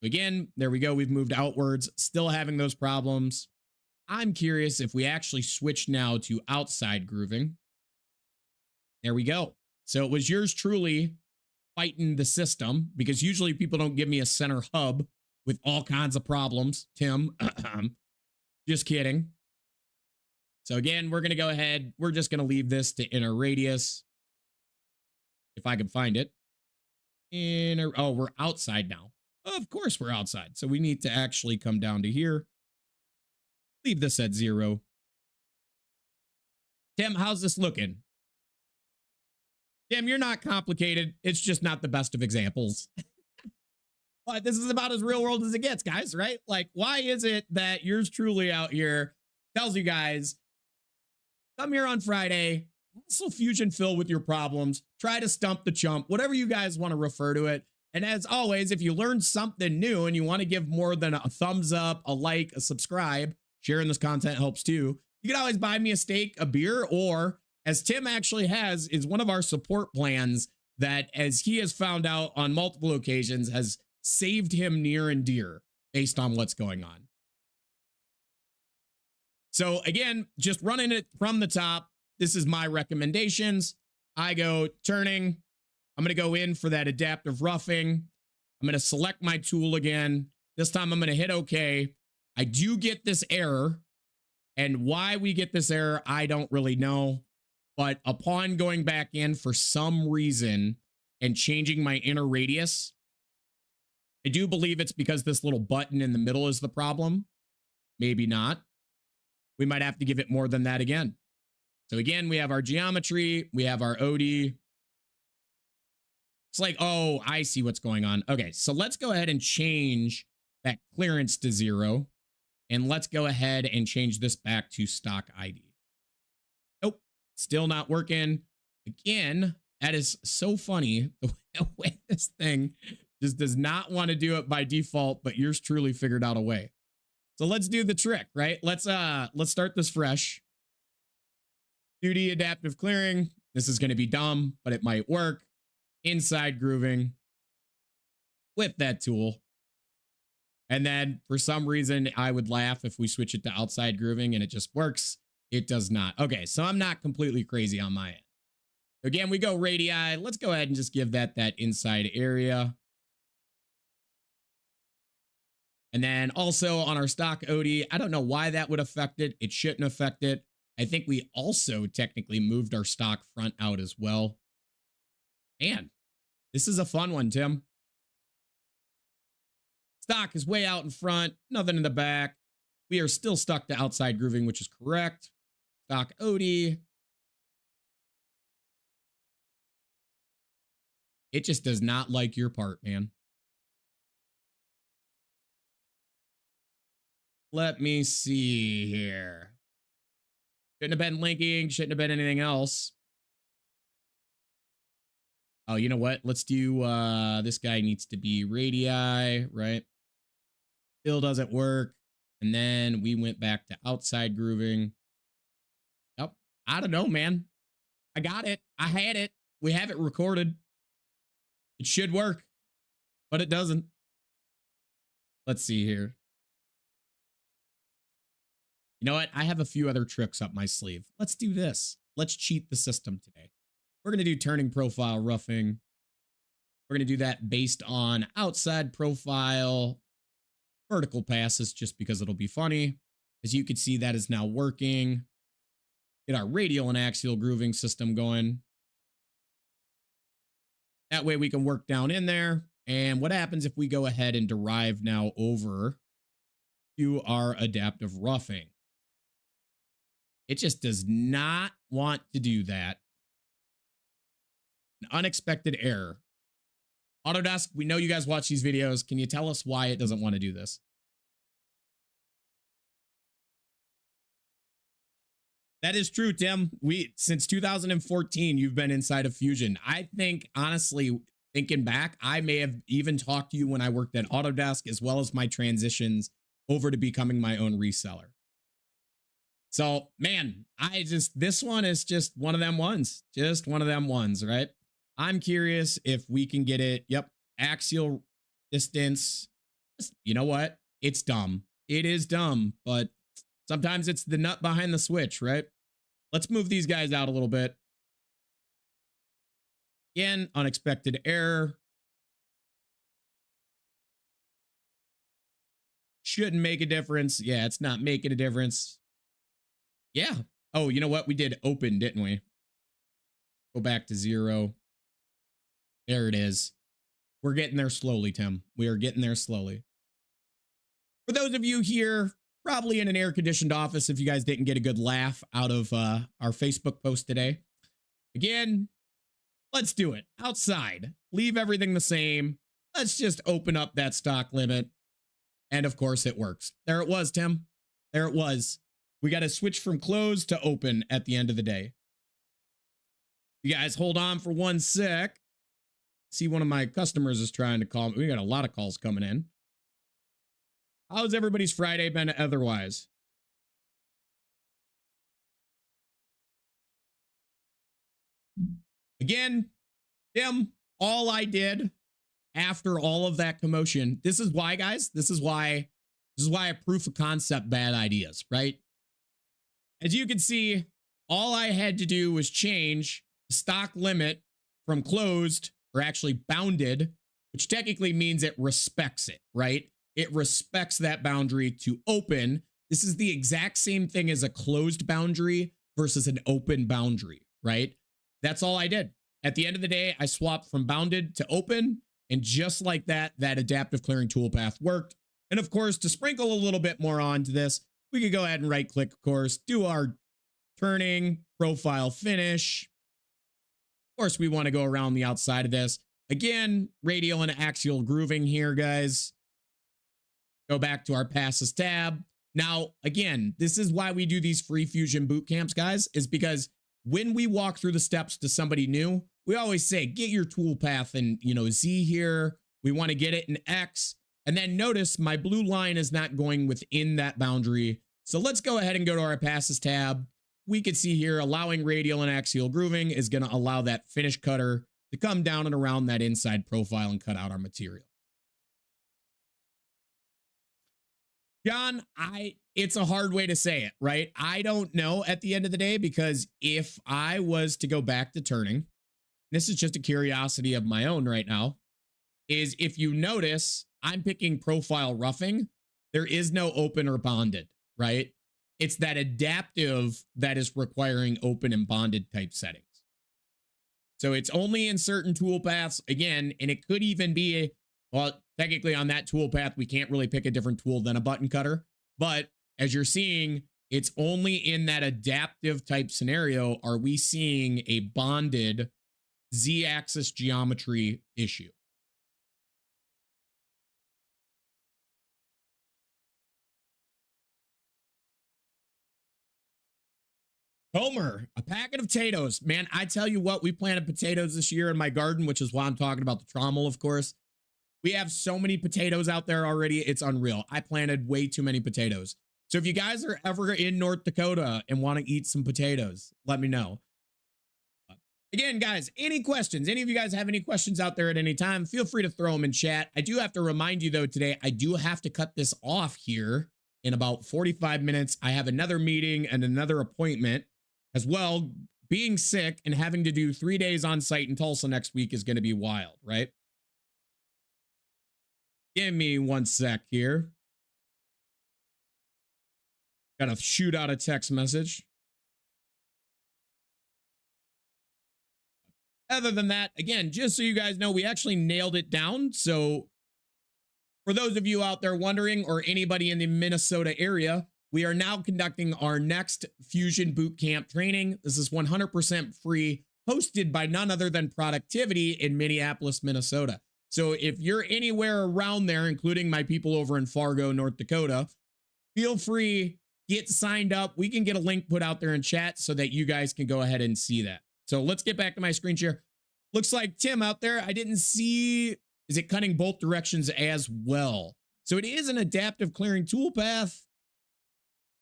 Again, there we go. We've moved outwards, still having those problems. I'm curious if we actually switch now to outside grooving. There we go. So it was yours truly fighting the system, because usually people don't give me a center hub with all kinds of problems. Tim, just kidding. So again, we're going to go ahead. We're just going to leave this to inner radius. If I can find it. Inner, oh, we're outside now. Of course we're outside. So we need to actually come down to here. Leave this at 0. Tim, how's this looking? Tim, you're not complicated. It's just not the best of examples. But this is about as real world as it gets, guys, right? Like, why is it that yours truly out here tells you guys, come here on Friday, hustle Fusion Fill with your problems, try to stump the chump, whatever you guys want to refer to it. And as always, if you learned something new and you want to give more than a thumbs up, a like, a subscribe, sharing this content helps too. You can always buy me a steak, a beer, or as Tim actually has, is one of our support plans that, as he has found out on multiple occasions, has saved him near and dear based on what's going on. So again, just running it from the top. This is my recommendations. I go turning. I'm going to go in for that adaptive roughing. I'm going to select my tool again. This time I'm going to hit OK. I do get this error. And why we get this error, I don't really know. But upon going back in for some reason and changing my inner radius, I do believe it's because this little button in the middle is the problem. Maybe not. We might have to give it more than that again. So again, we have our geometry. We have our OD. It's like, oh, I see what's going on. Okay, so let's go ahead and change that clearance to 0. And let's go ahead and change this back to stock ID. Nope, still not working. Again, that is so funny. The way this thing just does not want to do it by default, but yours truly figured out a way. So let's do the trick, right? Let's start this fresh. 2D adaptive clearing. This is going to be dumb, but it might work. Inside grooving with that tool. And then for some reason, I would laugh if we switch it to outside grooving and it just works. It does not. Okay, so I'm not completely crazy on my end. Again, we go radii. Let's go ahead and just give that inside area. And then also on our stock OD, I don't know why that would affect it. It shouldn't affect it. I think we also technically moved our stock front out as well. And this is a fun one, Tim. Stock is way out in front, nothing in the back. We are still stuck to outside grooving, which is correct. Stock OD. It just does not like your part, man. Let me see here. Shouldn't have been linking, shouldn't have been anything else. Oh, you know what? Let's do, this guy needs to be radii, right? Still doesn't work. And then we went back to outside grooving. Yep. I don't know, man. I got it. I had it. We have it recorded. It should work, but it doesn't. Let's see here. You know what? I have a few other tricks up my sleeve. Let's do this. Let's cheat the system today. We're going to do turning profile roughing. We're going to do that based on outside profile vertical passes just because it'll be funny. As you can see, that is now working. Get our radial and axial grooving system going. That way we can work down in there. And what happens if we go ahead and derive now over to our adaptive roughing? It just does not want to do that. An unexpected error. Autodesk, we know you guys watch these videos. Can you tell us why it doesn't want to do this? That is true, Tim. Since 2014, you've been inside of Fusion. I think, honestly, thinking back, I may have even talked to you when I worked at Autodesk, as well as my transitions over to becoming my own reseller. So, man, this one is just one of them ones. Just one of them ones, right? I'm curious if we can get it. Yep. Axial distance. You know what? It's dumb. It is dumb, but sometimes it's the nut behind the switch, right? Let's move these guys out a little bit. Again, unexpected error. Shouldn't make a difference. Yeah, it's not making a difference. Yeah. Oh, you know what? We did open, didn't we? Go back to 0. There it is. We're getting there slowly, Tim. We are getting there slowly. For those of you here probably in an air-conditioned office if you guys didn't get a good laugh out of our Facebook post today. Again, let's do it. Outside. Leave everything the same. Let's just open up that stock limit. And of course it works. There it was, Tim. There it was. We got to switch from closed to open at the end of the day. You guys hold on for 1 sec. See, one of my customers is trying to call me. We got a lot of calls coming in. How's everybody's Friday been otherwise? Again, Tim, all I did after all of that commotion, this is why, guys, this is why I proof of concept bad ideas, right? As you can see, all I had to do was change the stock limit from closed, or actually bounded, which technically means it respects it, right? It respects that boundary to open. This is the exact same thing as a closed boundary versus an open boundary, right? That's all I did. At the end of the day, I swapped from bounded to open, and just like that, that adaptive clearing toolpath worked. And of course, to sprinkle a little bit more onto this, we could go ahead and right click, of course, do our turning, profile, finish. Of course, we want to go around the outside of this. Again, radial and axial grooving here, guys. Go back to our passes tab. Now, again, this is why we do these free Fusion boot camps, guys, is because when we walk through the steps to somebody new, we always say, get your tool path in, Z here. We want to get it in X. And then notice my blue line is not going within that boundary. So let's go ahead and go to our passes tab. We can see here, allowing radial and axial grooving is going to allow that finish cutter to come down and around that inside profile and cut out our material. John, it's a hard way to say it, right? I don't know at the end of the day, because if I was to go back to turning, this is just a curiosity of my own right now, is if you notice, I'm picking profile roughing. There is no open or bonded, right? It's that adaptive that is requiring open and bonded type settings. So it's only in certain tool paths, again, and it could even be, well, technically on that tool path, we can't really pick a different tool than a button cutter. But as you're seeing, it's only in that adaptive type scenario are we seeing a bonded Z-axis geometry issue. Homer, a packet of potatoes. Man, I tell you what, we planted potatoes this year in my garden, which is why I'm talking about the trommel, of course. We have so many potatoes out there already. It's unreal. I planted way too many potatoes. So if you guys are ever in North Dakota and want to eat some potatoes, let me know. Again, guys, any questions? Any of you guys have any questions out there at any time? Feel free to throw them in chat. I do have to remind you, though, today, I do have to cut this off here in about 45 minutes. I have another meeting and another appointment as well. Being sick and having to do 3 days on site in Tulsa next week is going to be wild, right? Give me 1 sec here. Gotta shoot out a text message. Other than that, again, just so you guys know, we actually nailed it down. So for those of you out there wondering, or anybody in the Minnesota area, we are now conducting our next Fusion Bootcamp training. This is 100% free, hosted by none other than Productivity in Minneapolis, Minnesota. So if you're anywhere around there, including my people over in Fargo, North Dakota, feel free, get signed up. We can get a link put out there in chat so that you guys can go ahead and see that. So let's get back to my screen share. Looks like Tim out there, I didn't see, is it cutting both directions as well? So it is an adaptive clearing toolpath.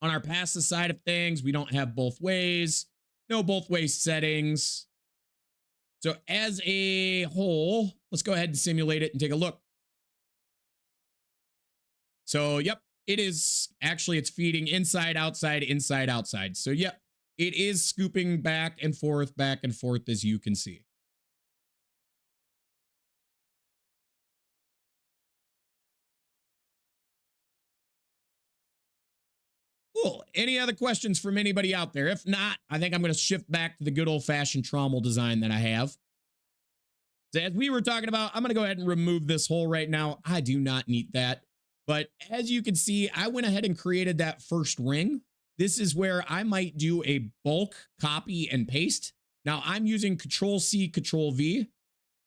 On our passes side of things, we don't have both ways, no both way settings. So as a whole, let's go ahead and simulate it and take a look. So, yep, it is actually, it's feeding inside, outside, inside, outside. So, yep, it is scooping back and forth, as you can see. Cool. Any other questions from anybody out there? If not, I think I'm going to shift back to the good old-fashioned trommel design that I have. So as we were talking about, I'm going to go ahead and remove this hole right now. I do not need that. But as you can see, I went ahead and created that first ring. This is where I might do a bulk copy and paste. Now I'm using Control C, Control V.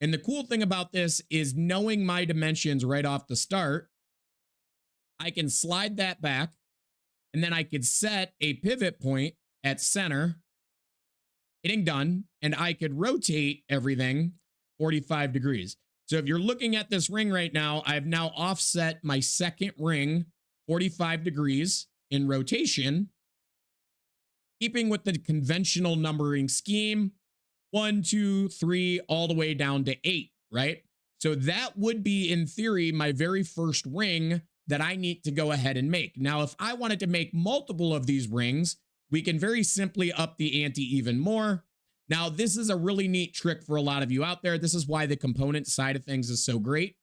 And the cool thing about this is knowing my dimensions right off the start, I can slide that back and then I could set a pivot point at center, hitting done, and I could rotate everything 45 degrees. So if you're looking at this ring right now, I've now offset my second ring 45 degrees in rotation, keeping with the conventional numbering scheme, 1, 2, 3, all the way down to 8, right? So that would be, in theory, my very first ring that I need to go ahead and make. Now, if I wanted to make multiple of these rings, we can very simply up the ante even more. Now, this is a really neat trick for a lot of you out there. This is why the component side of things is so great,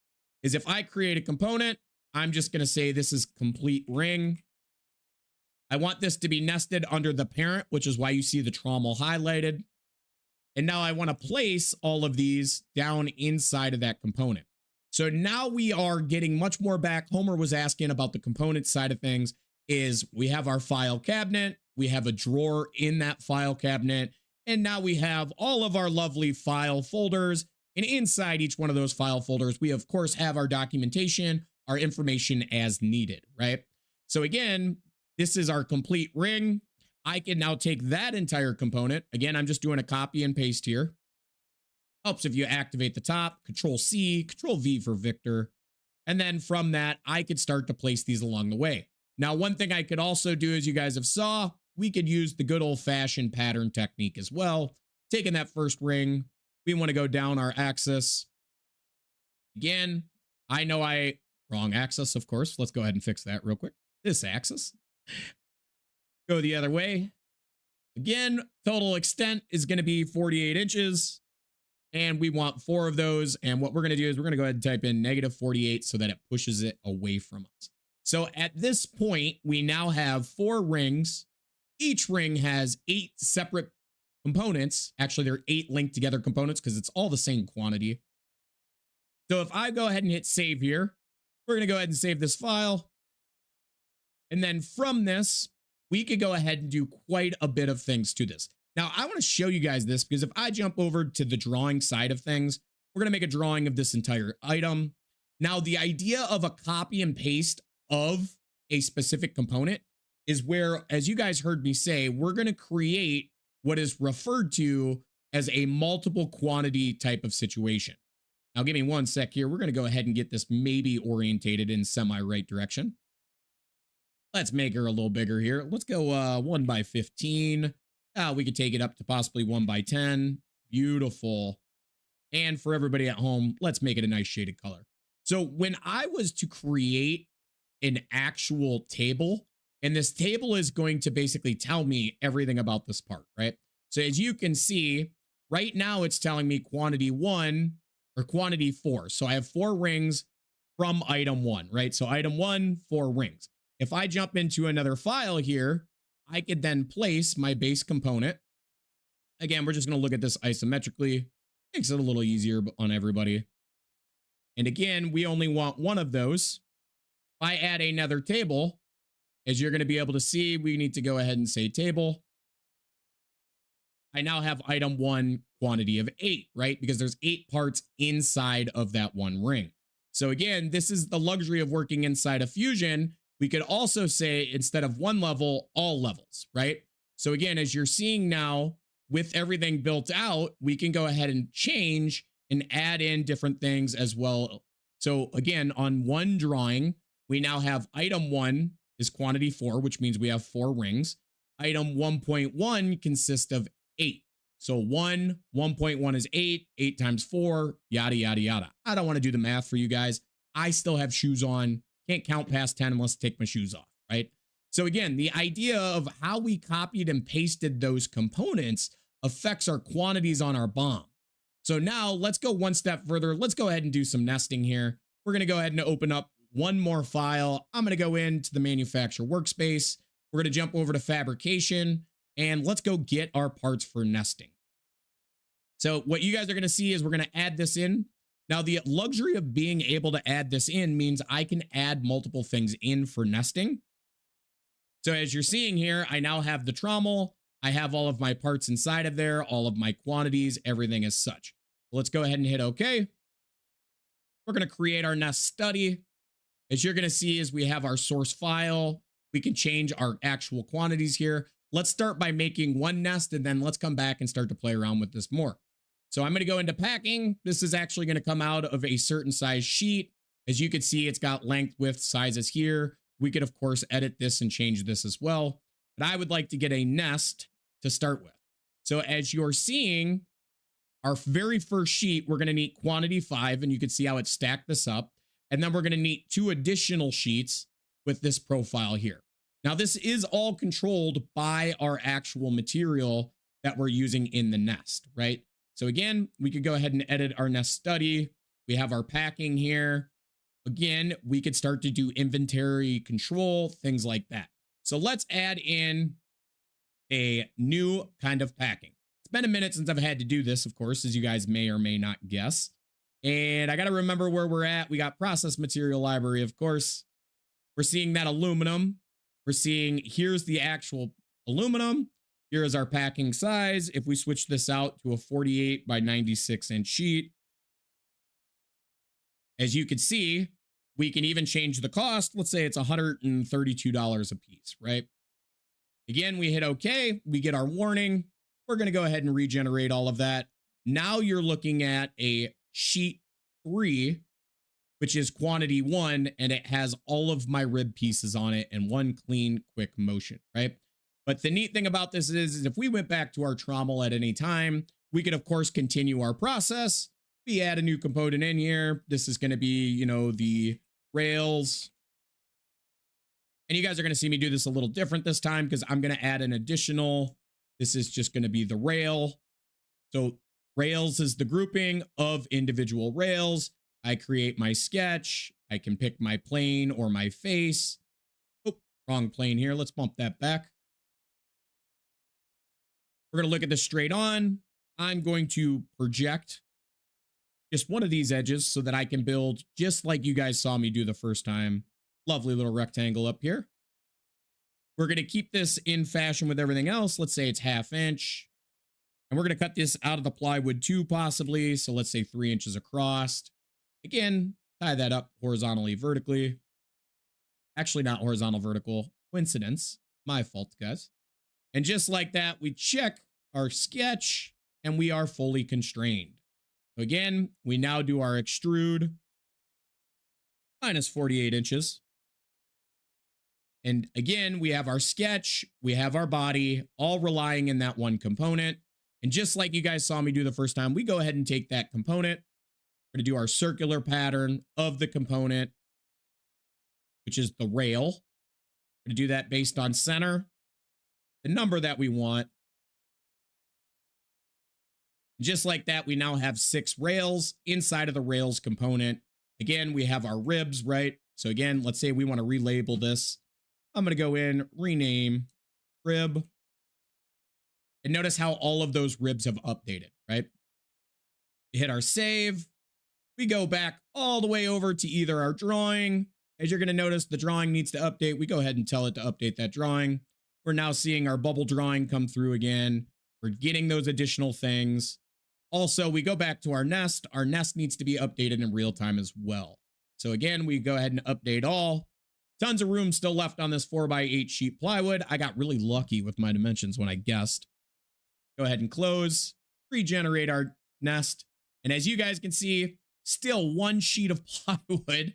is if I create a component, I'm just going to say this is complete ring. I want this to be nested under the parent, which is why you see the trommel highlighted. And now I want to place all of these down inside of that component. So now we are getting much more back. Homer was asking about the component side of things, is we have our file cabinet, we have a drawer in that file cabinet, and now we have all of our lovely file folders. And inside each one of those file folders, we of course have our documentation, our information as needed, right? So again, this is our complete ring. I can now take that entire component. Again, I'm just doing a copy and paste here. Helps if you activate the top, Control C, Control V for Victor. And then from that, I could start to place these along the way. Now, one thing I could also do, as you guys have saw, we could use the good old fashioned pattern technique as well. Taking that first ring, we want to go down our axis. Again, I know wrong axis, of course. Let's go ahead and fix that real quick. This axis. Go the other way. Again, total extent is going to be 48 inches. And we want 4 of those. And what we're going to do is we're going to go ahead and type in -48 so that it pushes it away from us. So at this point, we now have 4 rings. Each ring has 8 separate components. Actually, they're 8 linked together components because it's all the same quantity. So if I go ahead and hit save here, we're going to go ahead and save this file. And then from this, we could go ahead and do quite a bit of things to this. Now, I want to show you guys this because if I jump over to the drawing side of things, we're going to make a drawing of this entire item. Now, the idea of a copy and paste of a specific component is where, as you guys heard me say, we're going to create what is referred to as a multiple quantity type of situation. Now, give me one sec here. We're going to go ahead and get this maybe orientated in semi-right direction. Let's make her a little bigger here. Let's go 1 by 15. We could take it up to possibly 1 by 10. Beautiful. And for everybody at home, let's make it a nice shaded color. So when I was to create an actual table, and this table is going to basically tell me everything about this part, right? So as you can see, right now it's telling me quantity 1 or quantity 4. So I have 4 rings from item 1, right? So item 1, 4 rings. If I jump into another file here, I could then place my base component. Again, we're just going to look at this isometrically. Makes it a little easier on everybody. And again, we only want 1 of those. If I add another table, as you're going to be able to see, we need to go ahead and say table. I now have item 1 quantity of 8, right? Because there's 8 parts inside of that one ring. So again, this is the luxury of working inside of Fusion. We could also say, instead of 1 level, all levels, right? So again, as you're seeing now, with everything built out, we can go ahead and change and add in different things as well. So again, on one drawing, we now have item 1 is quantity 4, which means we have 4 rings. Item 1.1 consists of 8. So 1.1 is 8, 8 times 4, yada, yada, yada. I don't want to do the math for you guys. I still have shoes on. Can't count past 10 unless I take my shoes off, right? So again, the idea of how we copied and pasted those components affects our quantities on our BOM. So now let's go one step further. Let's go ahead and do some nesting here. We're going to go ahead and open up one more file. I'm going to go into the manufacturer workspace. We're going to jump over to fabrication and let's go get our parts for nesting. So what you guys are going to see is we're going to add this in Now, the luxury of being able to add this in means I can add multiple things in for nesting. So as you're seeing here, I now have the trommel. I have all of my parts inside of there, all of my quantities, everything as such. Let's go ahead and hit OK. We're going to create our nest study. As you're going to see is we have our source file. We can change our actual quantities here. Let's start by making one nest, and then let's come back and start to play around with this more. So I'm going to go into packing. This is actually going to come out of a certain size sheet. As you can see, it's got length, width, sizes here. We could, of course, edit this and change this as well. But I would like to get a nest to start with. So as you're seeing, our very first sheet, we're going to need quantity 5, and you can see how it stacked this up. And then we're going to need 2 additional sheets with this profile here. Now, this is all controlled by our actual material that we're using in the nest, right? So again, we could go ahead and edit our nest study. We have our packing here. Again, we could start to do inventory control, things like that. So let's add in a new kind of packing. It's been a minute since I've had to do this, of course, as you guys may or may not guess. And I got to remember where we're at. We got process material library, of course. We're seeing that aluminum. We're seeing here's the actual aluminum. Here is our packing size. If we switch this out to a 48 by 96 inch sheet, as you can see, we can even change the cost. Let's say it's $132 a piece, right? Again, we hit OK. We get our warning. We're going to go ahead and regenerate all of that. Now you're looking at a sheet 3, which is quantity 1, and it has all of my rib pieces on it in one clean, quick motion, right? But the neat thing about this is if we went back to our trommel at any time, we could, of course, continue our process. We add a new component in here. This is going to be, you know, the rails. And you guys are going to see me do this a little different this time because I'm going to add an additional. This is just going to be the rail. So rails is the grouping of individual rails. I create my sketch. I can pick my plane or my face. Oh, wrong plane here. Let's bump that back. We're going to look at this straight on. I'm going to project just one of these edges so that I can build just like you guys saw me do the first time. Lovely little rectangle up here. We're going to keep this in fashion with everything else. Let's say it's 1/2 inch. And we're going to cut this out of the plywood too, possibly. So let's say 3 inches across. Again, tie that up horizontally, vertically. Actually, not horizontal, vertical. Coincidence. My fault, guys. And just like that, we check our sketch and we are fully constrained. So again, we now do our extrude minus 48 inches. And again, we have our sketch, we have our body, all relying in that one component. And just like you guys saw me do the first time, we go ahead and take that component. We're going to do our circular pattern of the component, which is the rail. We're going to do that based on center, the number that we want. Just like that, we now have 6 rails inside of the rails component. Again, we have our ribs, right? So again, let's say we want to relabel this. I'm going to go in, rename rib. And notice how all of those ribs have updated, right? We hit our save. We go back all the way over to either our drawing. As you're going to notice, the drawing needs to update. We go ahead and tell it to update that drawing. We're now seeing our bubble drawing come through again. We're getting those additional things. Also, we go back to our nest. Our nest needs to be updated in real time as well. So again, we go ahead and update all. Tons of room still left on this 4x8 sheet plywood. I got really lucky with my dimensions when I guessed. Go ahead and close, regenerate our nest. And as you guys can see, still one sheet of plywood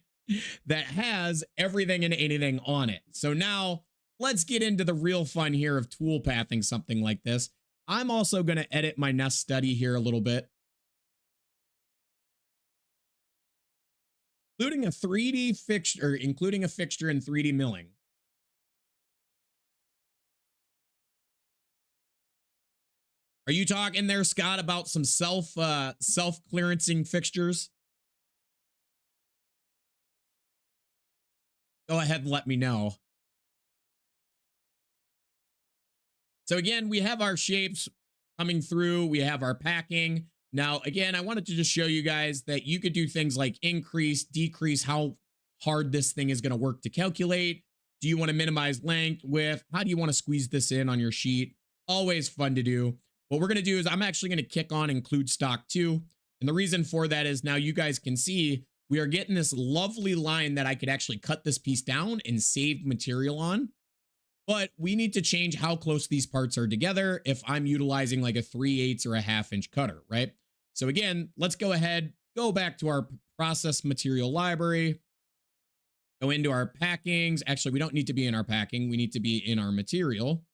that has everything and anything on it. So now let's get into the real fun here of tool pathing something like this. I'm also going to edit my nest study here a little bit. Including a 3D fixture, including a fixture in 3D milling. Are you talking there, Scott, about some self-clearancing fixtures? Go ahead and let me know. So again, we have our shapes coming through. We have our packing. Now, again, I wanted to just show you guys that you could do things like increase, decrease how hard this thing is going to work to calculate. Do you want to minimize length, width? How do you want to squeeze this in on your sheet? Always fun to do. What we're going to do is I'm actually going to kick on include stock 2. And the reason for that is now you guys can see we are getting this lovely line that I could actually cut this piece down and save material on. But we need to change how close these parts are together if I'm utilizing like a 3/8 or a 1/2 inch cutter, right? So again, let's go ahead, go back to our process material library, go into our packings. Actually, we don't need to be in our packing. We need to be in our material.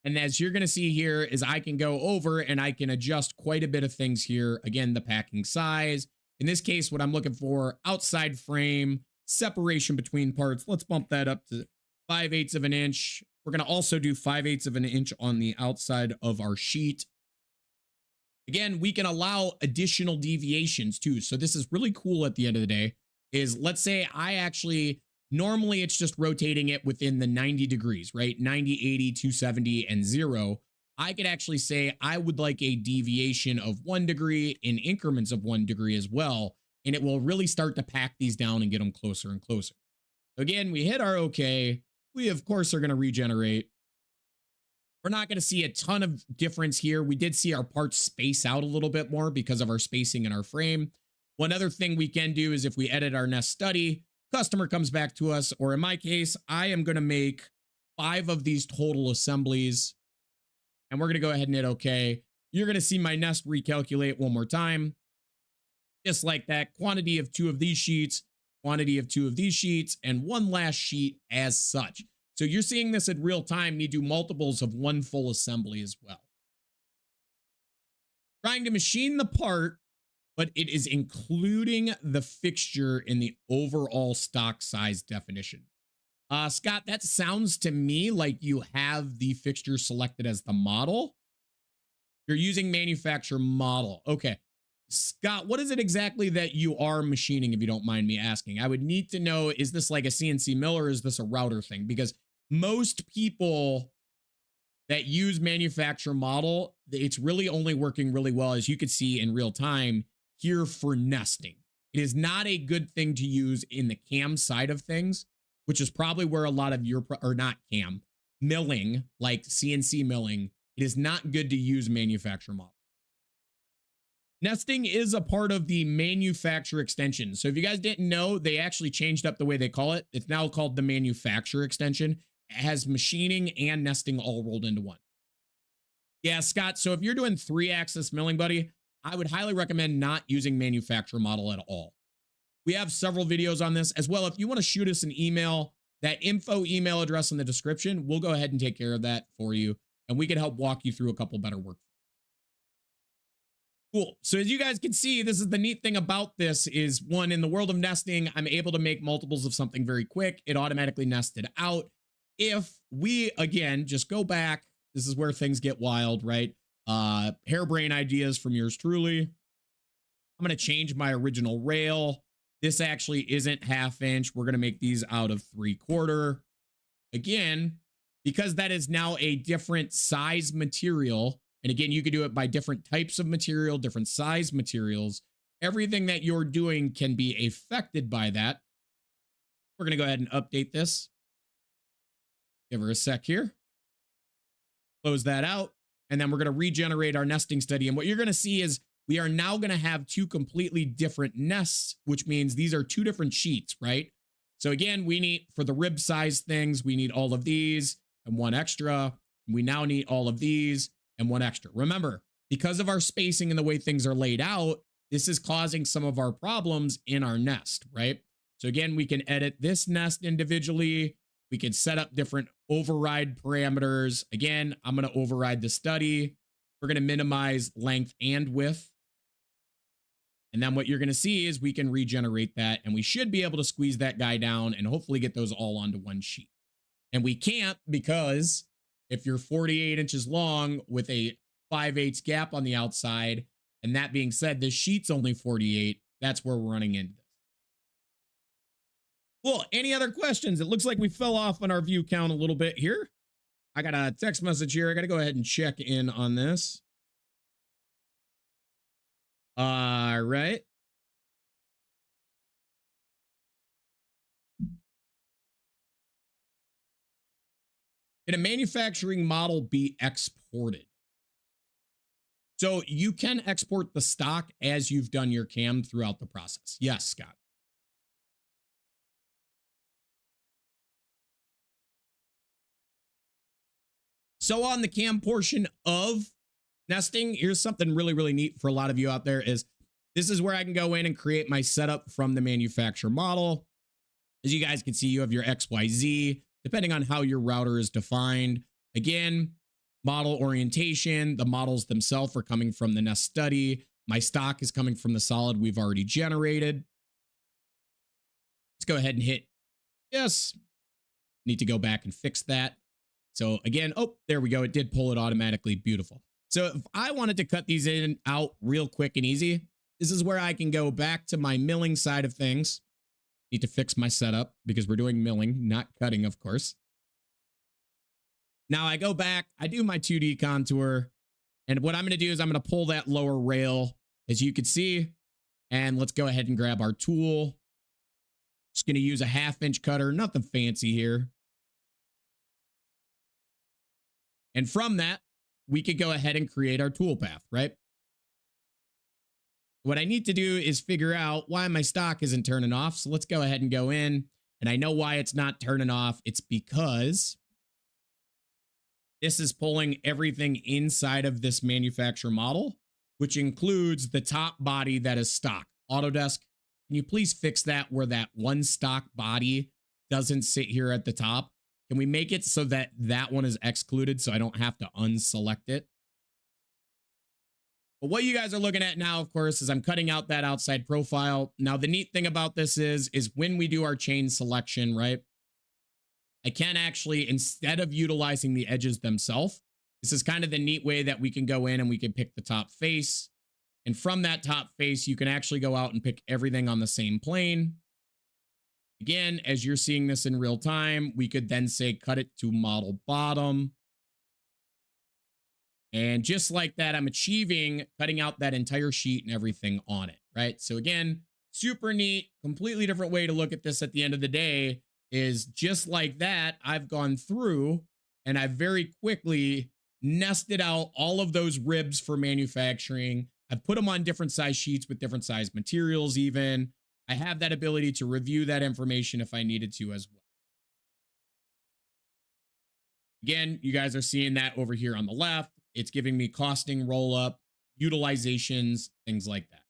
And as you're going to see here is I can go over and I can adjust quite a bit of things here. Again, the packing size. In this case, what I'm looking for, outside frame, separation between parts. Let's bump that up to 5/8 of an inch. We're going to also do 5/8 of an inch on the outside of our sheet. Again, we can allow additional deviations too. So this is really cool at the end of the day is let's say I actually, normally it's just rotating it within the 90 degrees, right? 90, 80, 270, and 0. I could actually say I would like a deviation of 1 degree in increments of 1 degree as well. And it will really start to pack these down and get them closer and closer. Again, we hit our OK. We, of course, are going to regenerate. We're not going to see a ton of difference here. We did see our parts space out a little bit more because of our spacing in our frame. One other thing we can do is if we edit our nest study, customer comes back to us, or in my case, I am going to make 5 of these total assemblies. And we're going to go ahead and hit OK. You're going to see my nest recalculate one more time. Just like that, quantity of 2 of these sheets, quantity of 2 of these sheets, and 1 last sheet as such. So you're seeing this in real time, me do multiples of 1 full assembly as well. Trying to machine the part, but it is including the fixture in the overall stock size definition. Scott, that sounds to me like you have the fixture selected as the model. You're using manufacturer model. Okay. Scott, what is it exactly that you are machining, if you don't mind me asking? I would need to know, is this like a CNC mill or is this a router thing? Because most people that use manufacturer model, it's really only working really well, as you could see in real time here for nesting. It is not a good thing to use in the CAM side of things, which is probably where a lot of your, or not CAM, milling, like CNC milling, it is not good to use manufacturer model. Nesting is a part of the manufacturer extension. So if you guys didn't know, they actually changed up the way they call it. It's now called the manufacturer extension. It has machining and nesting all rolled into one. Yeah, Scott, so if you're doing 3-axis milling, buddy, I would highly recommend not using manufacturer model at all. We have several videos on this as well. If you want to shoot us an email, that info email address in the description, we'll go ahead and take care of that for you. And we can help walk you through a couple better work. Cool. So as you guys can see, this is the neat thing about this is, one, in the world of nesting, I'm able to make multiples of something very quick. It automatically nested out. If we, again, just go back, this is where things get wild, right? Harebrained ideas from yours truly. I'm going to change my original rail. This actually isn't 1/2 inch. We're going to make these out of 3/4. Again, because that is now a different size material. And again, you could do it by different types of material, different size materials. Everything that you're doing can be affected by that. We're going to go ahead and update this. Give her a sec here. Close that out. And then we're going to regenerate our nesting study. And what you're going to see is we are now going to have 2 completely different nests, which means these are 2 different sheets, right? So again, we need, for the rib size things, we need all of these and 1 extra. We now need all of these and 1 extra. Remember, because of our spacing and the way things are laid out, this is causing some of our problems in our nest, right? So again, we can edit this nest individually. We can set up different override parameters. Again, I'm going to override the study. We're going to minimize length and width. And then what you're going to see is we can regenerate that, and we should be able to squeeze that guy down and hopefully get those all onto 1 sheet. And we can't, because if you're 48 inches long with a 5/8 gap on the outside, and that being said, this sheet's only 48, that's where we're running into this. Cool. Any other questions? It looks like we fell off on our view count a little bit here. I got a text message here. I got to go ahead and check in on this. All right. Can a manufacturing model be exported? So you can export the stock as you've done your CAM throughout the process. Yes, Scott. So on the CAM portion of nesting, here's something really, really neat for a lot of you out there is this is where I can go in and create my setup from the manufacturer model. As you guys can see, you have your XYZ, depending on how your router is defined. Again, model orientation, the models themselves are coming from the nest study. My stock is coming from the solid we've already generated. Let's go ahead and hit yes. Need to go back and fix that. So again, oh, there we go. It did pull it automatically. Beautiful. So if I wanted to cut these in out real quick and easy, this is where I can go back to my milling side of things. Need to fix my setup because we're doing milling, not cutting, of course. Now I go back, I do my 2D contour, and what I'm going to do is I'm going to pull that lower rail, as you can see, and let's go ahead and grab our tool. Just going to use a 1/2-inch cutter, nothing fancy here. And from that, we could go ahead and create our tool path, right? What I need to do is figure out why my stock isn't turning off. So let's go ahead and go in. And I know why it's not turning off. It's because this is pulling everything inside of this manufacturer model, which includes the top body that is stock. Autodesk, can you please fix that where that one stock body doesn't sit here at the top? Can we make it so that that one is excluded so I don't have to unselect it? But what you guys are looking at now, of course, is I'm cutting out that outside profile. Now, the neat thing about this is when we do our chain selection, right? I can actually, instead of utilizing the edges themselves, this is kind of the neat way that we can go in and we can pick the top face. And from that top face, you can actually go out and pick everything on the same plane. Again, as you're seeing this in real time, we could then say cut it to model bottom. And just like that, I'm achieving cutting out that entire sheet and everything on it, right? So again, super neat, completely different way to look at this at the end of the day is just like that. I've gone through and I've very quickly nested out all of those ribs for manufacturing. I've put them on different size sheets with different size materials even. I have that ability to review that information if I needed to as well. Again, you guys are seeing that over here on the left. It's giving me costing, roll up, utilizations, things like that.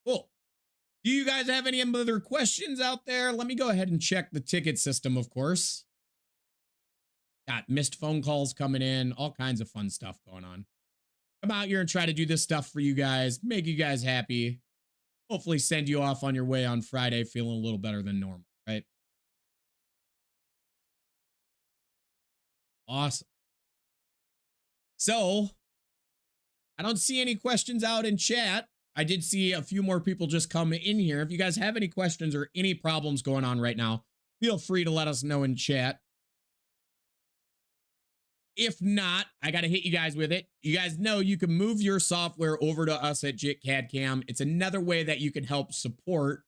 Cool. Do you guys have any other questions out there? Let me go ahead and check the ticket system, of course. Got missed phone calls coming in, all kinds of fun stuff going on. Come out here and try to do this stuff for you guys, make you guys happy. Hopefully send you off on your way on Friday feeling a little better than normal, right? Awesome. So, I don't see any questions out in chat. I did see a few more people just come in here. If you guys have any questions or any problems going on right now, feel free to let us know in chat. If not, I got to hit you guys with it. You guys know you can move your software over to us at jitcadcam. It's another way that you can help support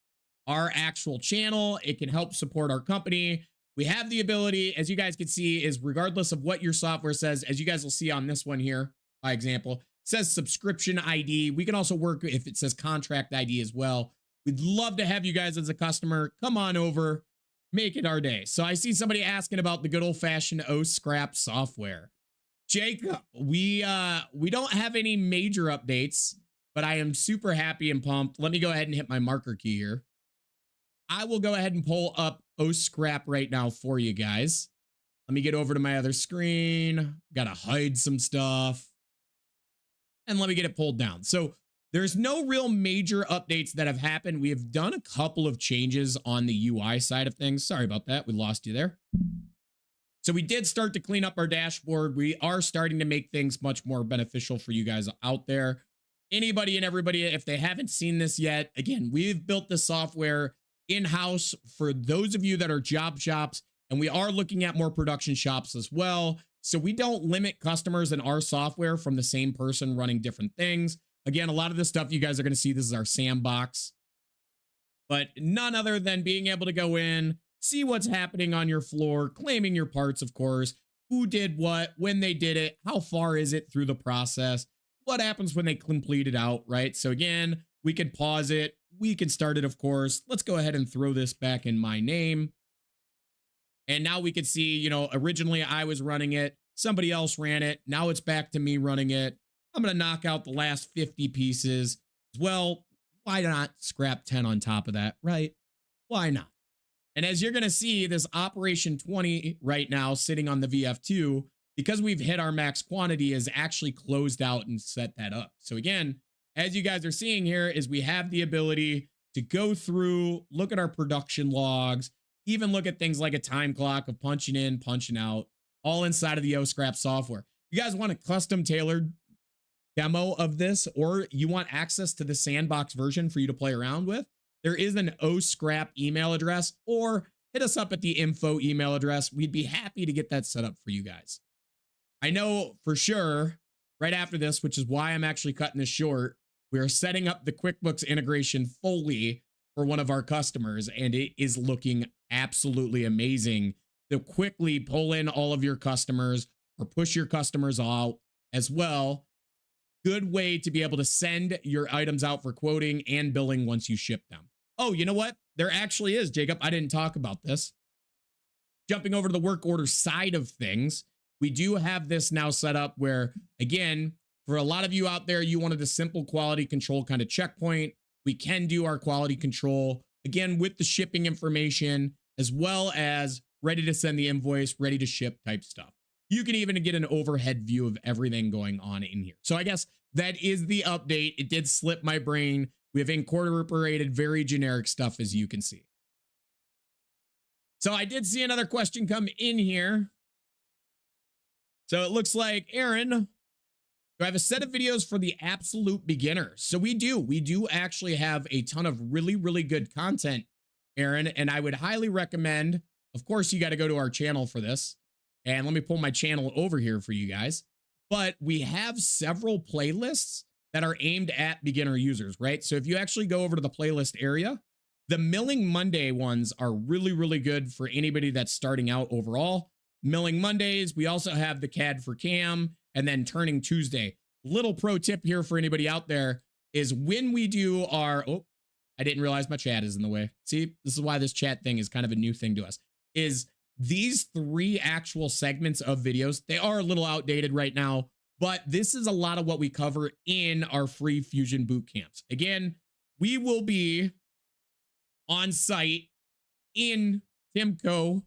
our actual channel. It can help support our company. We have the ability, as you guys can see, is regardless of what your software says, as you guys will see on this one here, by example, says subscription ID. We can also work if it says contract ID as well. We'd love to have you guys as a customer. Come on over, make it our day. So I see somebody asking about the good old fashioned scrap software. Jacob, we don't have any major updates, but I am super happy and pumped. Let me go ahead and hit my marker key here. I will go ahead and pull up scrap right now for you guys. Let me get over to my other screen. Gotta hide some stuff. And let me get it pulled down. So there's no real major updates that have happened. We have done a couple of changes on the UI side of things. Sorry about that. We lost you there. So we did start to clean up our dashboard. We are starting to make things much more beneficial for you guys out there. Anybody and everybody, if they haven't seen this yet, again, we've built the software in-house for those of you that are job shops, and we are looking at more production shops as well. So we don't limit customers in our software from the same person running different things. Again, a lot of the stuff you guys are going to see, this is our sandbox, but none other than being able to go in, see what's happening on your floor, claiming your parts, of course, who did what, when they did it, how far is it through the process, what happens when they complete it out, right? So again, we can pause it. We can start it, of course. Let's go ahead and throw this back in my name. And now we can see, you know, originally I was running it. Somebody else ran it. Now it's back to me running it. I'm going to knock out the last 50 pieces. Well, why not scrap 10 on top of that, right? Why not? And as you're going to see, this operation 20 right now sitting on the VF2, because we've hit our max quantity, is actually closed out and set that up. So again, as you guys are seeing here, is we have the ability to go through, look at our production logs, even look at things like a time clock of punching in, punching out, all inside of the OScrap software. You guys want a custom tailored demo of this, or you want access to the sandbox version for you to play around with, there is an OScrap email address, or hit us up at the info email address. We'd be happy to get that set up for you guys. I know for sure right after this, which is why I'm actually cutting this short, we are setting up the QuickBooks integration fully for one of our customers, and it is looking absolutely amazing to quickly pull in all of your customers or push your customers out as well. Good way to be able to send your items out for quoting and billing once you ship them. Oh, you know what? There actually is, Jacob. I didn't talk about this. Jumping over to the work order side of things, we do have this now set up where, again, for a lot of you out there, you wanted a simple quality control kind of checkpoint. We can do our quality control, again, with the shipping information, as well as ready to send the invoice, ready to ship type stuff. You can even get an overhead view of everything going on in here. So I guess that is the update. It did slip my brain. We have incorporated very generic stuff, as you can see. So I did see another question come in here. So it looks like, Aaron, do I have a set of videos for the absolute beginner? So we do actually have a ton of really, really good content, Aaron, and I would highly recommend, of course, you got to go to our channel for this. And let me pull my channel over here for you guys. But we have several playlists that are aimed at beginner users, right? So if you actually go over to the playlist area, the Milling Monday ones are really, really good for anybody that's starting out overall. Milling Mondays, we also have the CAD for CAM, and then Turning Tuesday. Little pro tip here for anybody out there is when we do our, oh, I didn't realize my chat is in the way. See, this is why this chat thing is kind of a new thing to us, is these 3 actual segments of videos, they are a little outdated right now, but this is a lot of what we cover in our free Fusion boot camps. Again, we will be on site in Timco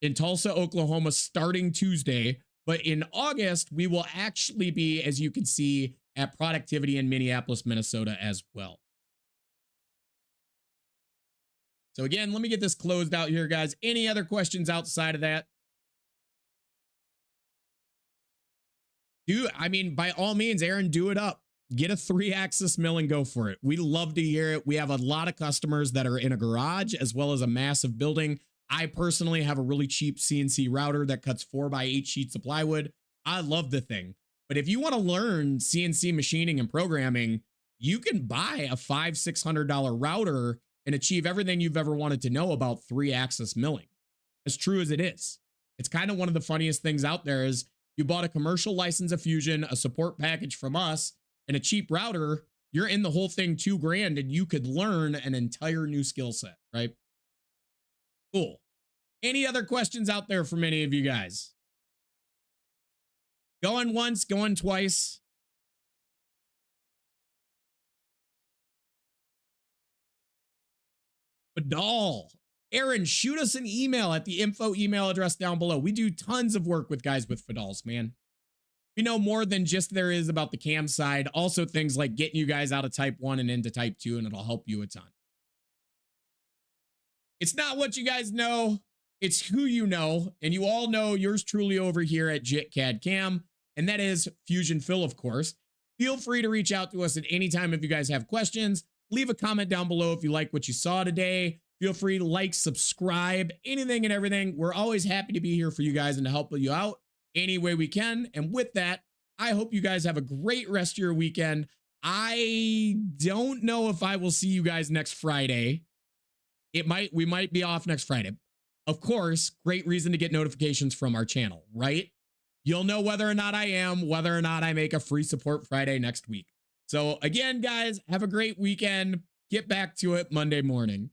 in Tulsa, Oklahoma, starting Tuesday. But in August, we will actually be, as you can see, at Productivity in Minneapolis, Minnesota as well. So again, let me get this closed out here, guys. Any other questions outside of that? I mean, by all means, Aaron, do it up. Get a 3-axis mill and go for it. We love to hear it. We have a lot of customers that are in a garage as well as a massive building. I personally have a really cheap CNC router that cuts 4x8 sheets of plywood. I love the thing. But if you want to learn CNC machining and programming, you can buy a $500-600 router and achieve everything you've ever wanted to know about 3-axis milling. As true as it is. It's kind of one of the funniest things out there is you bought a commercial license of Fusion, a support package from us, and a cheap router, you're in the whole thing $2,000 and you could learn an entire new skill set, right? Cool. Any other questions out there from any of you guys? Going once, going twice. Badal. Aaron, shoot us an email at the info email address down below. We do tons of work with guys with Fadals, man. We know more than just there is about the cam side. Also things like getting you guys out of type 1 and into type 2, and it'll help you a ton. It's not what you guys know. It's who you know. And you all know yours truly over here at jitcadcam. And that is Fusion Phil, of course. Feel free to reach out to us at any time if you guys have questions. Leave a comment down below if you like what you saw today. Feel free to like, subscribe, anything and everything. We're always happy to be here for you guys and to help you out any way we can. And with that, I hope you guys have a great rest of your weekend. I don't know if I will see you guys next Friday. We might be off next Friday. Of course, great reason to get notifications from our channel, right? You'll know whether or not I am, whether or not I make a free support Friday next week. So again, guys, have a great weekend. Get back to it Monday morning.